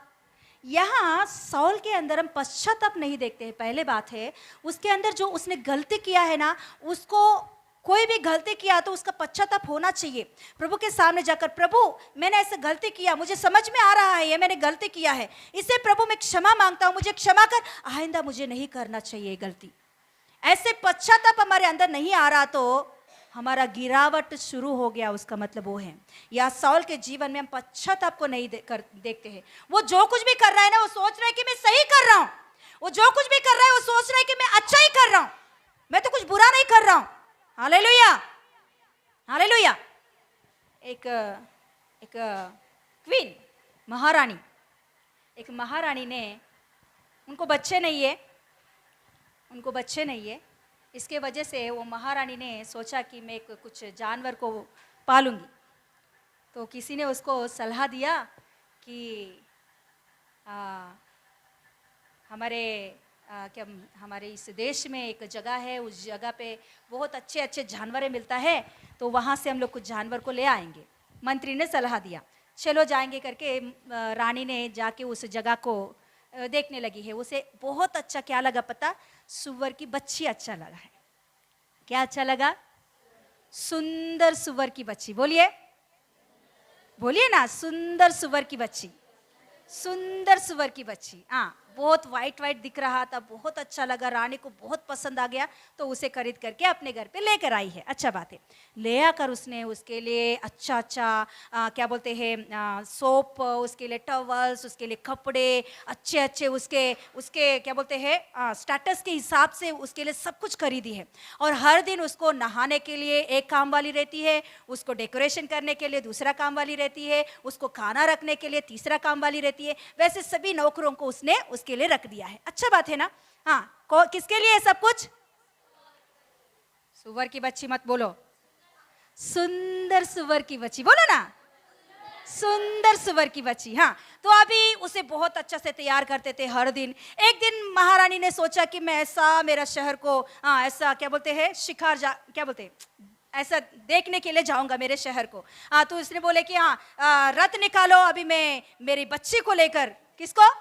Speaker 5: यहाँ सौल के अंदर हम पश्चाताप नहीं देखते हैं। पहले बात है, उसके अंदर जो उसने गलती किया है ना, उसको कोई भी गलती किया तो उसका पश्चाताप होना चाहिए। प्रभु के सामने जाकर, प्रभु मैंने ऐसे गलती किया, मुझे समझ में आ रहा है ये मैंने गलती किया है, इससे प्रभु मैं क्षमा मांगता हूँ, मुझे क्षमा कर, आइंदा मुझे नहीं करना चाहिए गलती। ऐसे पश्चाताप हमारे अंदर नहीं आ रहा तो हमारा गिरावट शुरू हो गया, उसका मतलब वो है। या सौल के जीवन में हम पश्चाताप को नहीं देखते हैं। वो जो कुछ भी कर रहा है ना, वो सोच रहा है कि मैं सही कर रहा हूँ। वो जो कुछ भी कर रहा है वो सोच रहा है कि मैं अच्छा ही कर रहा हूँ, मैं तो कुछ बुरा नहीं कर रहा हूँ। Hallelujah, hallelujah. एक क्वीन, महारानी, एक महारानी ने, उनको बच्चे नहीं है, इसके वजह से वो महारानी ने सोचा कि मैं कुछ जानवर को पालूंगी। तो किसी ने उसको सलाह दिया कि हमारे इस देश में एक जगह है, उस जगह पे बहुत अच्छे अच्छे जानवर मिलता है, तो वहाँ से हम लोग कुछ जानवर को ले आएंगे। मंत्री ने सलाह दिया, चलो जाएंगे करके रानी ने जाके उस जगह को देखने लगी है। उसे बहुत अच्छा क्या लगा पता? सुअर की बच्ची अच्छा लगा है। क्या अच्छा लगा? सुंदर सुअर की बच्ची। बोलिए, बोलिए ना, सुंदर सुअर की बच्ची, सुंदर सुअर की बच्ची। हाँ, बहुत वाइट वाइट दिख रहा था, बहुत अच्छा लगा, रानी को बहुत पसंद आ गया, तो उसे खरीद करके अपने घर पे लेकर आई है। अच्छा बात है। ले आकर उसने उसके लिए अच्छा क्या बोलते हैं, सोप, उसके लिए टॉवल्स, उसके लिए कपड़े अच्छे अच्छे, उसके क्या बोलते हैं, स्टेटस के हिसाब से उसके लिए सब कुछ खरीदी है। और हर दिन उसको नहाने के लिए एक काम वाली रहती है, उसको डेकोरेशन करने के लिए दूसरा काम वाली रहती है, उसको खाना रखने के लिए तीसरा काम वाली रहती है। वैसे सभी नौकरों को उसने उसके लिए रख दिया है। अच्छा बात है ना? हाँ, किसके लिए सब कुछ? सुअर की बच्ची मत बोलो, सुंदर सुअर की बच्ची बोलो ना, सुंदर सुअर की बच्ची। हाँ, तो अभी उसे बहुत अच्छा से तैयार करते थे हर दिन। एक दिन महारानी ने सोचा कि मैं ऐसा मेरा शहर को ऐसा क्या बोलते हैं, क्या बोलते हैं, ऐसा देखने के लिए जाऊंगा मेरे शहर को। हाँ, तो उसने बोले कि रथ निकालो, अभी मैं मेरी बच्ची को लेकर, किसको?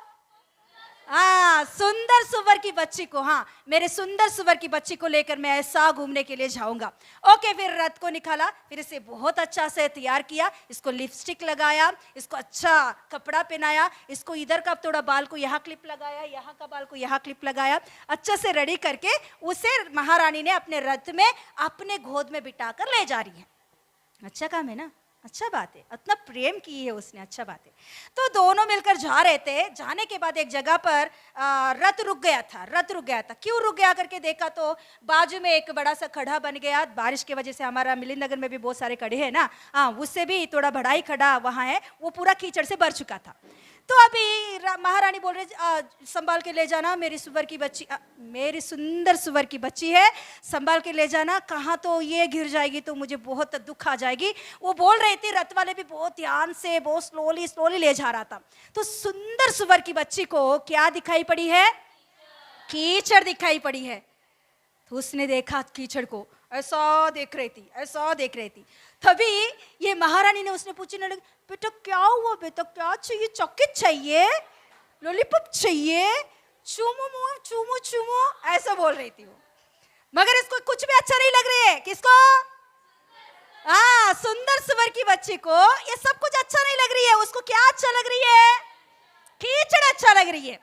Speaker 5: सुंदर सुअर की बच्ची को, मेरे सुंदर सुअर की बच्ची को लेकर मैं ऐसा घूमने के लिए जाऊंगा। ओके, फिर रथ को निकाला, फिर इसे बहुत अच्छा से तैयार किया, इसको लिपस्टिक लगाया, इसको अच्छा कपड़ा पहनाया, इसको इधर का थोड़ा बाल को यहाँ क्लिप लगाया, यहाँ का बाल को यहाँ क्लिप लगाया, अच्छा से रेडी करके उसे महारानी ने अपने रथ में अपने गोद में बिठाकर ले जा रही है। अच्छा काम है ना, अच्छा बात है, इतना प्रेम की है उसने, अच्छा बात है। तो दोनों मिलकर जा रहे थे। जाने के बाद एक जगह पर रथ रुक गया था। क्यों रुक गया करके देखा तो बाजू में एक बड़ा सा खड़ा बन गया। बारिश की वजह से हमारा मिलिंद नगर में भी बहुत सारे खड़े हैं ना, उससे भी थोड़ा बड़ा ही खड़ा वहाँ है, वो पूरा कीचड़ से भर चुका था। तो अभी महारानी बोल रही, संभाल के ले जाना मेरी सुअर की बच्ची, मेरी सुंदर सुअर की बच्ची है, संभाल के ले जाना, कहाँ तो ये गिर जाएगी तो मुझे बहुत दुख आ जाएगी। वो बोल रही थी, रथ वाले भी बहुत ध्यान से बहुत स्लोली ले जा रहा था। तो सुंदर सुअर की बच्ची को क्या दिखाई पड़ी है? कीचड़ दिखाई पड़ी है। तो उसने देखा कीचड़ को, ऐसा देख रही थी। तभी ये महारानी ने उसने पूछने लगी, बेटा क्या हुआ, बेटा क्या चाहिए? चॉकलेट चाहिए, लॉलीपॉप चाहिए, चूमो, ऐसा बोल रही थी वो। मगर इसको कुछ भी अच्छा नहीं लग रही है। किसको? सुंदर सुअर की बच्ची को ये सब कुछ अच्छा नहीं लग रही है। उसको क्या अच्छा लग रही है? कीचड़ अच्छा लग रही है।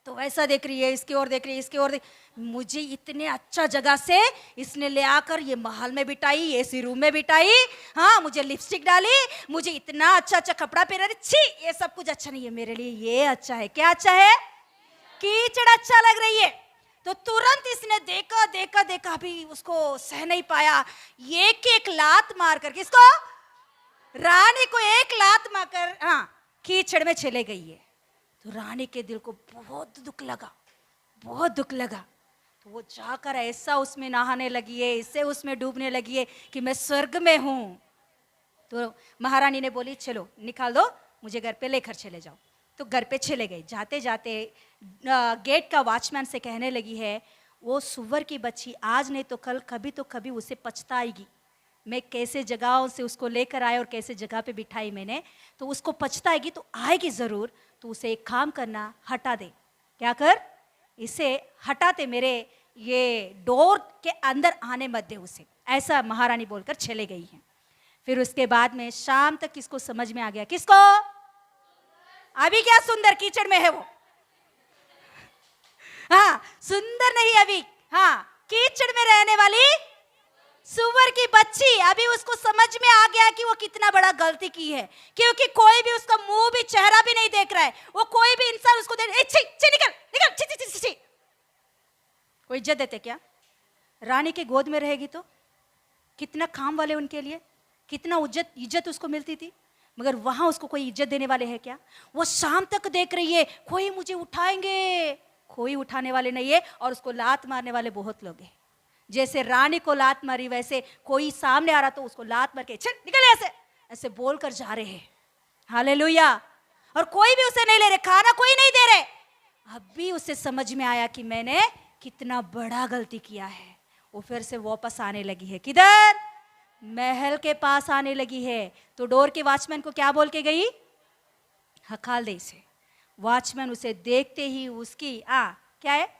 Speaker 5: तो वैसा देख रही है, इसकी ओर देख रही है, इसकी ओर मुझे इतने अच्छा जगह से इसने ले आकर ये महल में बिठाई, एसी रूम में बिठाई, मुझे लिपस्टिक डाली, मुझे इतना अच्छा कपड़ा पहना दी, छी ये सब कुछ अच्छा नहीं है मेरे लिए, ये अच्छा है। क्या अच्छा है? कीचड़ अच्छा लग रही है। तो तुरंत इसने देखा अभी उसको सह नहीं पाया, एक लात मार कर, किसको? रानी को एक लात मारकर कीचड़ में चले गई है। तो रानी के दिल को बहुत दुख लगा। तो तो वो जाकर ऐसा उसमें नहाने लगी है, इससे उसमें डूबने लगी है कि मैं स्वर्ग में हूँ। तो महारानी ने बोली चलो निकाल दो, मुझे घर पे लेकर चले जाओ। तो घर पे चले गए। जाते जाते गेट का वॉचमैन से कहने लगी है, वो सुअर की बच्ची आज नहीं तो कल कभी तो कभी उसे पछताएगी। मैं कैसे जगहों से उसको लेकर आए और कैसे जगह पे बिठाई मैंने, तो उसको पछताएगी तो आएगी ज़रूर। तो उसे एक काम करना, हटा दे। क्या कर? इसे हटाते, मेरे ये डोर के अंदर आने मत दे उसे। ऐसा महारानी बोलकर चले गई हैं। फिर उसके बाद में शाम तक किसको समझ में आ गया? किसको? अभी क्या सुंदर कीचड़ में है वो। हाँ, सुंदर नहीं अभी, हाँ, कीचड़ में रहने वाली सुअर की बच्ची। अभी उसको समझ में आ गया कि वो कितना बड़ा गलती की है, क्योंकि कोई भी उसका मुंह भी चेहरा भी नहीं देख रहा है। वो कोई भी इंसान उसको देख, छी छी निकल निकल, छी छी छी छी। कोई इज्जत देते क्या? रानी के गोद में रहेगी तो कितना काम वाले उनके लिए, कितना इज्जत उसको मिलती थी, मगर वहां उसको कोई इज्जत देने वाले हैं क्या? वो शाम तक देख रही है, कोई मुझे उठाएंगे, कोई उठाने वाले नहीं है। और उसको लात मारने वाले बहुत लोग हैं। जैसे रानी को लात मारी, वैसे कोई सामने आ रहा तो उसको लात मार के चल निकल ऐसे ऐसे बोलकर जा रहे हैं। हालेलुया। और कोई भी उसे नहीं ले रहे, खाना कोई नहीं दे रहे। अभी उसे समझ में आया कि मैंने कितना बड़ा गलती किया है। वो फिर से वापस आने लगी है। किधर? महल के पास आने लगी है। तो डोर के वॉचमैन को क्या बोल के गई? हकाल दे इसे। वॉचमैन उसे देखते ही उसकी क्या है,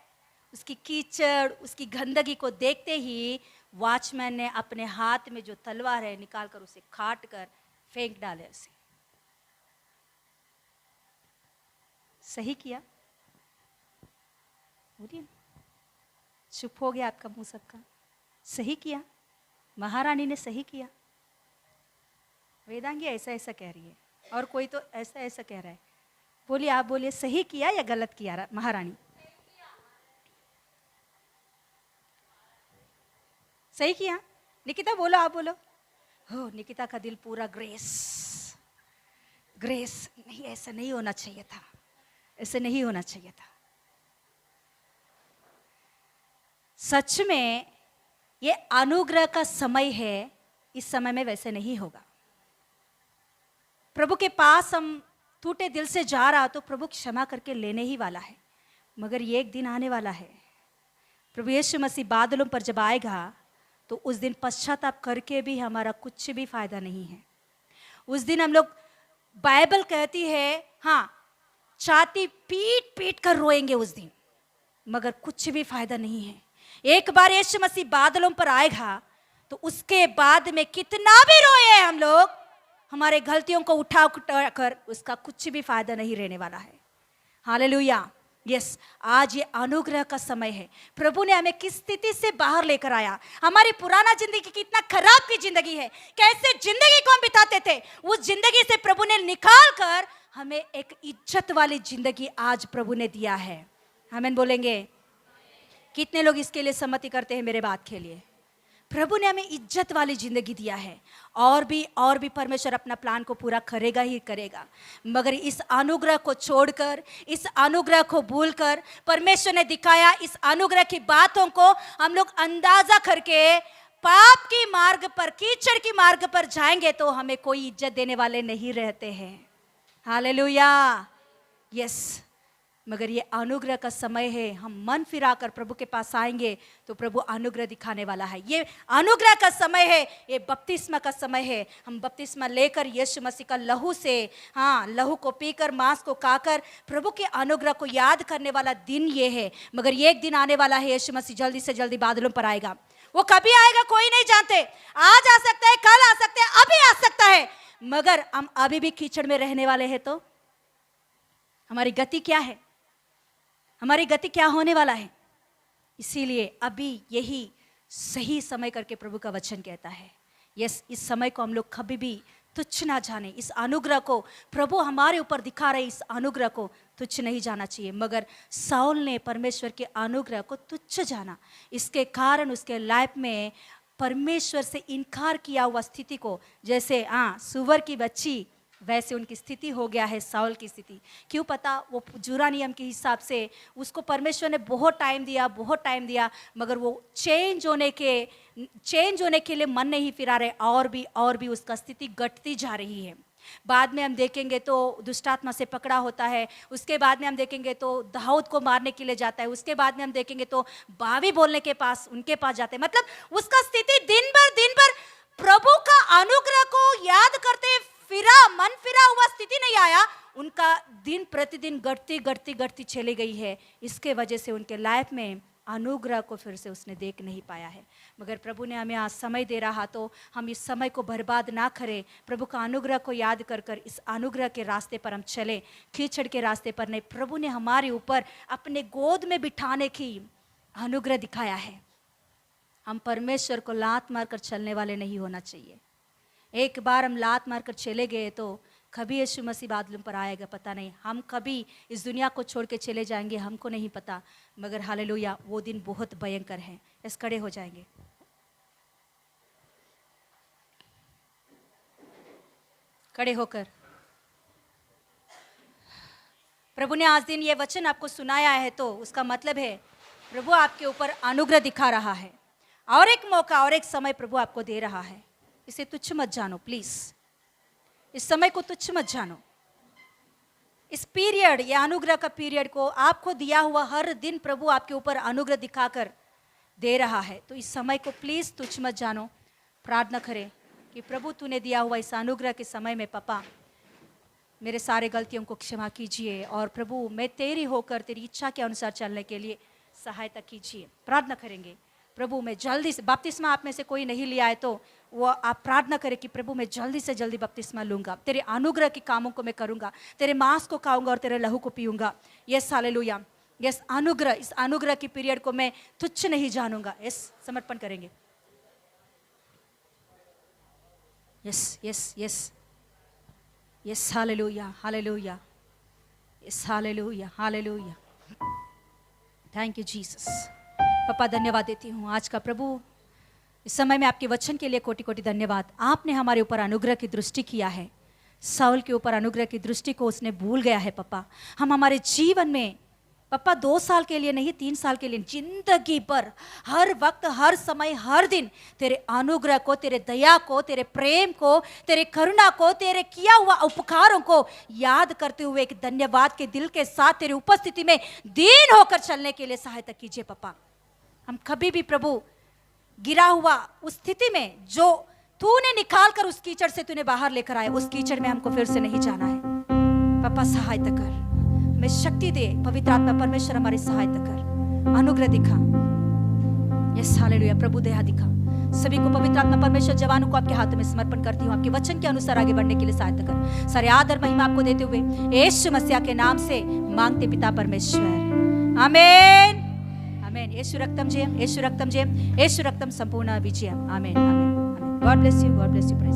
Speaker 5: उसकी कीचड़, उसकी गंदगी को देखते ही वॉचमैन ने अपने हाथ में जो तलवार है निकालकर उसे काट कर फेंक डाले उसे। सही किया? बोलिए। चुप हो गया आपका मुंह सबका। सही किया, महारानी ने सही किया। वेदांगी ऐसा ऐसा कह रही है और कोई तो ऐसा ऐसा कह रहा है। बोलिए, आप बोलिए, सही किया या गलत किया महारानी? सही किया। निकिता बोलो, आप बोलो। हो, निकिता का दिल पूरा ग्रेस ग्रेस। नहीं, ऐसा नहीं होना चाहिए था, ऐसे नहीं होना चाहिए था। सच में ये अनुग्रह का समय है। इस समय में वैसे नहीं होगा। प्रभु के पास हम टूटे दिल से जा रहा तो प्रभु क्षमा करके लेने ही वाला है। मगर ये एक दिन आने वाला है, प्रभु यीशु मसीह बादलों पर जब आएगा तो उस दिन पश्चाताप करके भी हमारा कुछ भी फायदा नहीं है। उस दिन हम लोग, बाइबल कहती है, हाँ, छाती पीट पीट कर रोएंगे उस दिन, मगर कुछ भी फायदा नहीं है। एक बार यीशु मसीह बादलों पर आएगा तो उसके बाद में कितना भी रोए हम लोग, हमारे गलतियों को उठा उठा कर उसका कुछ भी फायदा नहीं रहने वाला है। हालेलुया। यस, आज ये अनुग्रह का समय है। प्रभु ने हमें किस स्थिति से बाहर लेकर आया। हमारी पुराना जिंदगी कितना खराब की जिंदगी है, कैसे जिंदगी को हम बिताते थे, उस जिंदगी से प्रभु ने निकाल कर हमें एक इज्जत वाली जिंदगी आज प्रभु ने दिया है। आमीन बोलेंगे? कितने लोग इसके लिए सम्मति करते हैं मेरे बात के लिए? प्रभु ने हमें इज्जत वाली जिंदगी दिया है। और भी परमेश्वर अपना प्लान को पूरा करेगा ही करेगा। मगर इस अनुग्रह को छोड़कर, इस अनुग्रह को भूलकर, परमेश्वर ने दिखाया इस अनुग्रह की बातों को हम लोग अंदाजा करके पाप की मार्ग पर, कीचड़ की मार्ग पर जाएंगे तो हमें कोई इज्जत देने वाले नहीं रहते हैं। हालेलुया। यस, मगर ये अनुग्रह का समय है। हम मन फिराकर प्रभु के पास आएंगे तो प्रभु अनुग्रह दिखाने वाला है। ये अनुग्रह का समय है, ये बपतिस्मा का समय है। हम बपतिस्मा लेकर यीशु मसीह का लहू से, हाँ, लहू को पीकर, मांस को खाकर प्रभु के अनुग्रह को याद करने वाला दिन ये है। मगर ये एक दिन आने वाला है, यीशु मसीह जल्दी से जल्दी बादलों पर आएगा। वो कभी आएगा कोई नहीं जानते। आज आ सकता है, कल आ सकता है, अभी आ सकता है। मगर हम अभी भी कीचड़ में रहने वाले हैं तो हमारी गति क्या है? हमारी गति क्या होने वाला है? इसीलिए अभी यही सही समय करके प्रभु का वचन कहता है। यस, इस समय को हम लोग कभी भी तुच्छ ना जाने। इस अनुग्रह को प्रभु हमारे ऊपर दिखा रहे, इस अनुग्रह को तुच्छ नहीं जाना चाहिए। मगर साउल ने परमेश्वर के अनुग्रह को तुच्छ जाना। इसके कारण उसके लाइफ में परमेश्वर से इनकार किया हुआ स्थिति को, जैसे सुअर की बच्ची वैसे उनकी स्थिति हो गया है साउल की स्थिति। क्यों पता? वो जुरा नियम के हिसाब से उसको परमेश्वर ने बहुत टाइम दिया, मगर वो चेंज होने के लिए मन नहीं फिरा रहे, और भी उसका स्थिति घटती जा रही है। बाद में हम देखेंगे तो दुष्टात्मा से पकड़ा होता है, उसके बाद में हम देखेंगे तो दाऊद को मारने के लिए जाता है, उसके बाद में हम देखेंगे तो बावी बोलने के पास उनके पास जाते हैं। मतलब उसका स्थिति दिन भर प्रभु का अनुग्रह को याद करते मन फिरा हुआ स्थिति नहीं आया, उनका दिन प्रतिदिन घटती चली गई है। इसके वजह से उनके लाइफ में अनुग्रह को फिर से उसने देख नहीं पाया है। मगर प्रभु ने हमें आज समय दे रहा तो हम इस समय को बर्बाद ना करें, प्रभु का अनुग्रह को याद कर इस अनुग्रह के रास्ते पर हम चलें, कीचड़ के रास्ते पर नहीं। प्रभु ने हमारे ऊपर अपने गोद में बिठाने की अनुग्रह दिखाया है। हम परमेश्वर को लात मारकर चलने वाले नहीं होना चाहिए। एक बार हम लात मारकर चले गए तो कभी यीशु मसीह बादलों पर आएगा पता नहीं, हम कभी इस दुनिया को छोड़ के चले जाएंगे हमको नहीं पता, मगर हालेलुया वो दिन बहुत भयंकर है। इस खड़े हो जाएंगे। खड़े होकर प्रभु ने आज दिन ये वचन आपको सुनाया है तो उसका मतलब है प्रभु आपके ऊपर अनुग्रह दिखा रहा है, और एक मौका और एक समय प्रभु आपको दे रहा है। इसे तुच्छ मत जानो प्लीज, इस समय को तुच्छ मत जानो। इस पीरियड या अनुग्रह का पीरियड को आपको दिया हुआ हर दिन प्रभु आपके ऊपर अनुग्रह दिखाकर दे रहा है, तो इस समय को प्लीज तुच्छ मत जानो। प्रार्थना करें कि प्रभु तूने दिया हुआ इस अनुग्रह के समय में पापा मेरे सारे गलतियों को क्षमा कीजिए, और प्रभु मैं तेरी होकर तेरी इच्छा के अनुसार चलने के लिए सहायता कीजिए। प्रार्थना करेंगे प्रभु मैं जल्दी से, बपतिस्मा आप में से कोई नहीं लिया है तो वो आप प्रार्थना करें कि प्रभु मैं जल्दी से जल्दी बपतिस्मा लूंगा, तेरे अनुग्रह के कामों को मैं करूंगा, तेरे मांस को खाऊंगा और तेरे लहू को पीऊंगा। यस हालेलुया, यस अनुग्रह, इस अनुग्रह की पीरियड को मैं तुच्छ नहीं जानूंगा। यस समर्पण करेंगे। Yes yes yes yes hallelujah hallelujah, yes hallelujah hallelujah. Thank you Jesus. पापा धन्यवाद देती हूँ आज का प्रभु, इस समय में आपके वचन के लिए कोटि कोटि धन्यवाद। आपने हमारे ऊपर अनुग्रह की दृष्टि किया है। साउल के ऊपर अनुग्रह की दृष्टि को उसने भूल गया है पापा। हम हमारे जीवन में पापा 2 साल के लिए नहीं 3 साल के लिए, जिंदगी पर हर वक्त हर समय हर दिन तेरे अनुग्रह को, तेरे दया को, तेरे प्रेम को, तेरे करुणा को, तेरे किया हुआ उपकारों को याद करते हुए एक धन्यवाद के दिल के साथ तेरी उपस्थिति में दीन होकर चलने के लिए सहायता कीजिए पापा। हम कभी भी प्रभु गिरा हुआ उस स्थिति में जो तूने निकाल कर उस कीचड़ से तूने बाहर लेकर आए, उस कीचड़ में हमको फिर से नहीं जाना है पापा। सहायता कर, हमें शक्ति दे पवित्र आत्मा परमेश्वर, हमारी सहायता कर, अनुग्रह दिखा। यस हालेलुया प्रभु दया दिखा। सभी को पवित्र आत्मा परमेश्वर जवानों को आपके हाथों में समर्पण करती हूँ। आपके वचन के अनुसार आगे बढ़ने के लिए सहायता कर। सारे आदर महिमा आपको देते हुए यीशु मसीह के नाम से मांगते पिता परमेश्वर, आमीन आमीन। यीशु रक्तम जयम, यीशु रक्तम जयम, यीशु रक्तम संपूर्ण विजयम। आमीन आमीन आमीन। God bless you, God bless you. Praise